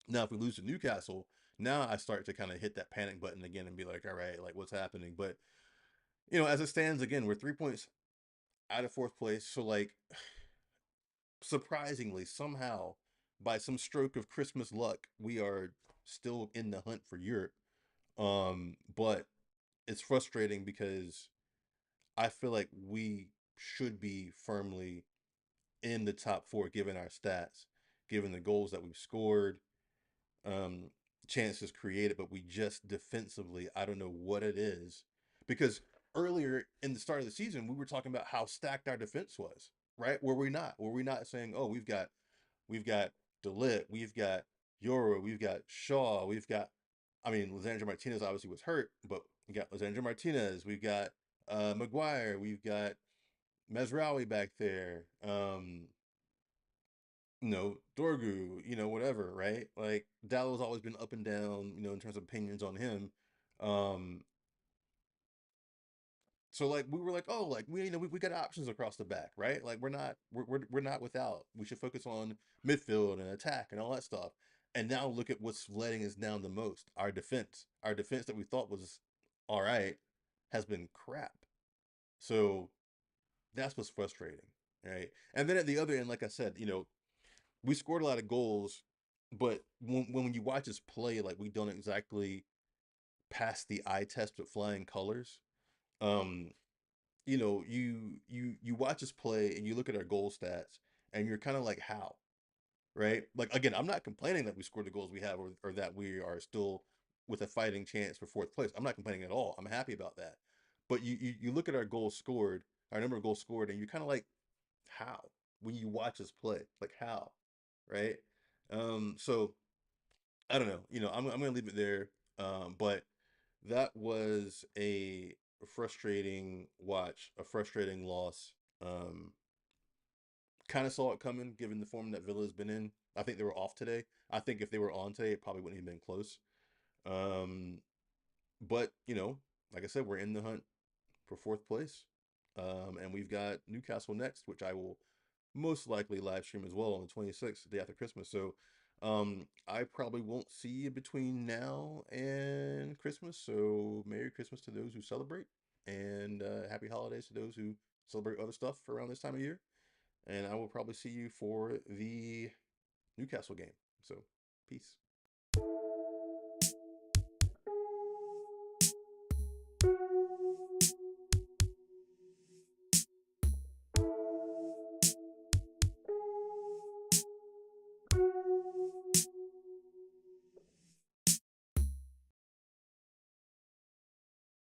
Speaker 1: Now, if we lose to Newcastle, now I start to kind of hit that panic button again and be like, all right, like what's happening? But as it stands, again, we're 3 points out of fourth place. So like, surprisingly, somehow, by some stroke of Christmas luck, we are still in the hunt for Europe. But it's frustrating because I feel like we should be firmly in the top four given our stats, given the goals that we've scored, um, chances created, but we just defensively, I don't know what it is. Because earlier in the start of the season, we were talking about how stacked our defense was, right? Were we not? Were we not saying, oh, we've got DeLitt, we've got Euro, we've got Shaw, we've got, I mean, Lisandro Martinez obviously was hurt, but we got Lisandro Martinez, we've got Maguire, we've got Mesraoui back there, Dorgu, whatever, right? Like Dallow's always been up and down, in terms of opinions on him. Um, so like we were like, oh, like we got options across the back, right? Like we're not without. We should focus on midfield and attack and all that stuff. And now look at what's letting us down the most. Our defense. Our defense that we thought was all right has been crap. So that's what's frustrating, right? And then at the other end, like I said, we scored a lot of goals, but when you watch us play, like we don't exactly pass the eye test with flying colors. Um, you watch us play and you look at our goal stats and you're kind of like, how, right? Like again, I'm not complaining that we scored the goals we have, or that we are still with a fighting chance for fourth place. I'm not complaining at all. I'm happy about that. But you look at our goals scored, our number of goals scored, and you're kind of like, how, when you watch us play, like how, right? So I don't know. I'm gonna leave it there. But that was a frustrating watch, a frustrating loss. Um, Kind of saw it coming given the form that Villa's been in. I think they were off today. I think if they were on today, it probably wouldn't have been close. Um, but like I said, we're in the hunt for fourth place. And we've got Newcastle next, which I will most likely live stream as well on the 26th, the day after Christmas. So I probably won't see you between now and Christmas. So Merry Christmas to those who celebrate, and Happy Holidays to those who celebrate other stuff around this time of year. And I will probably see you for the Newcastle game. So peace.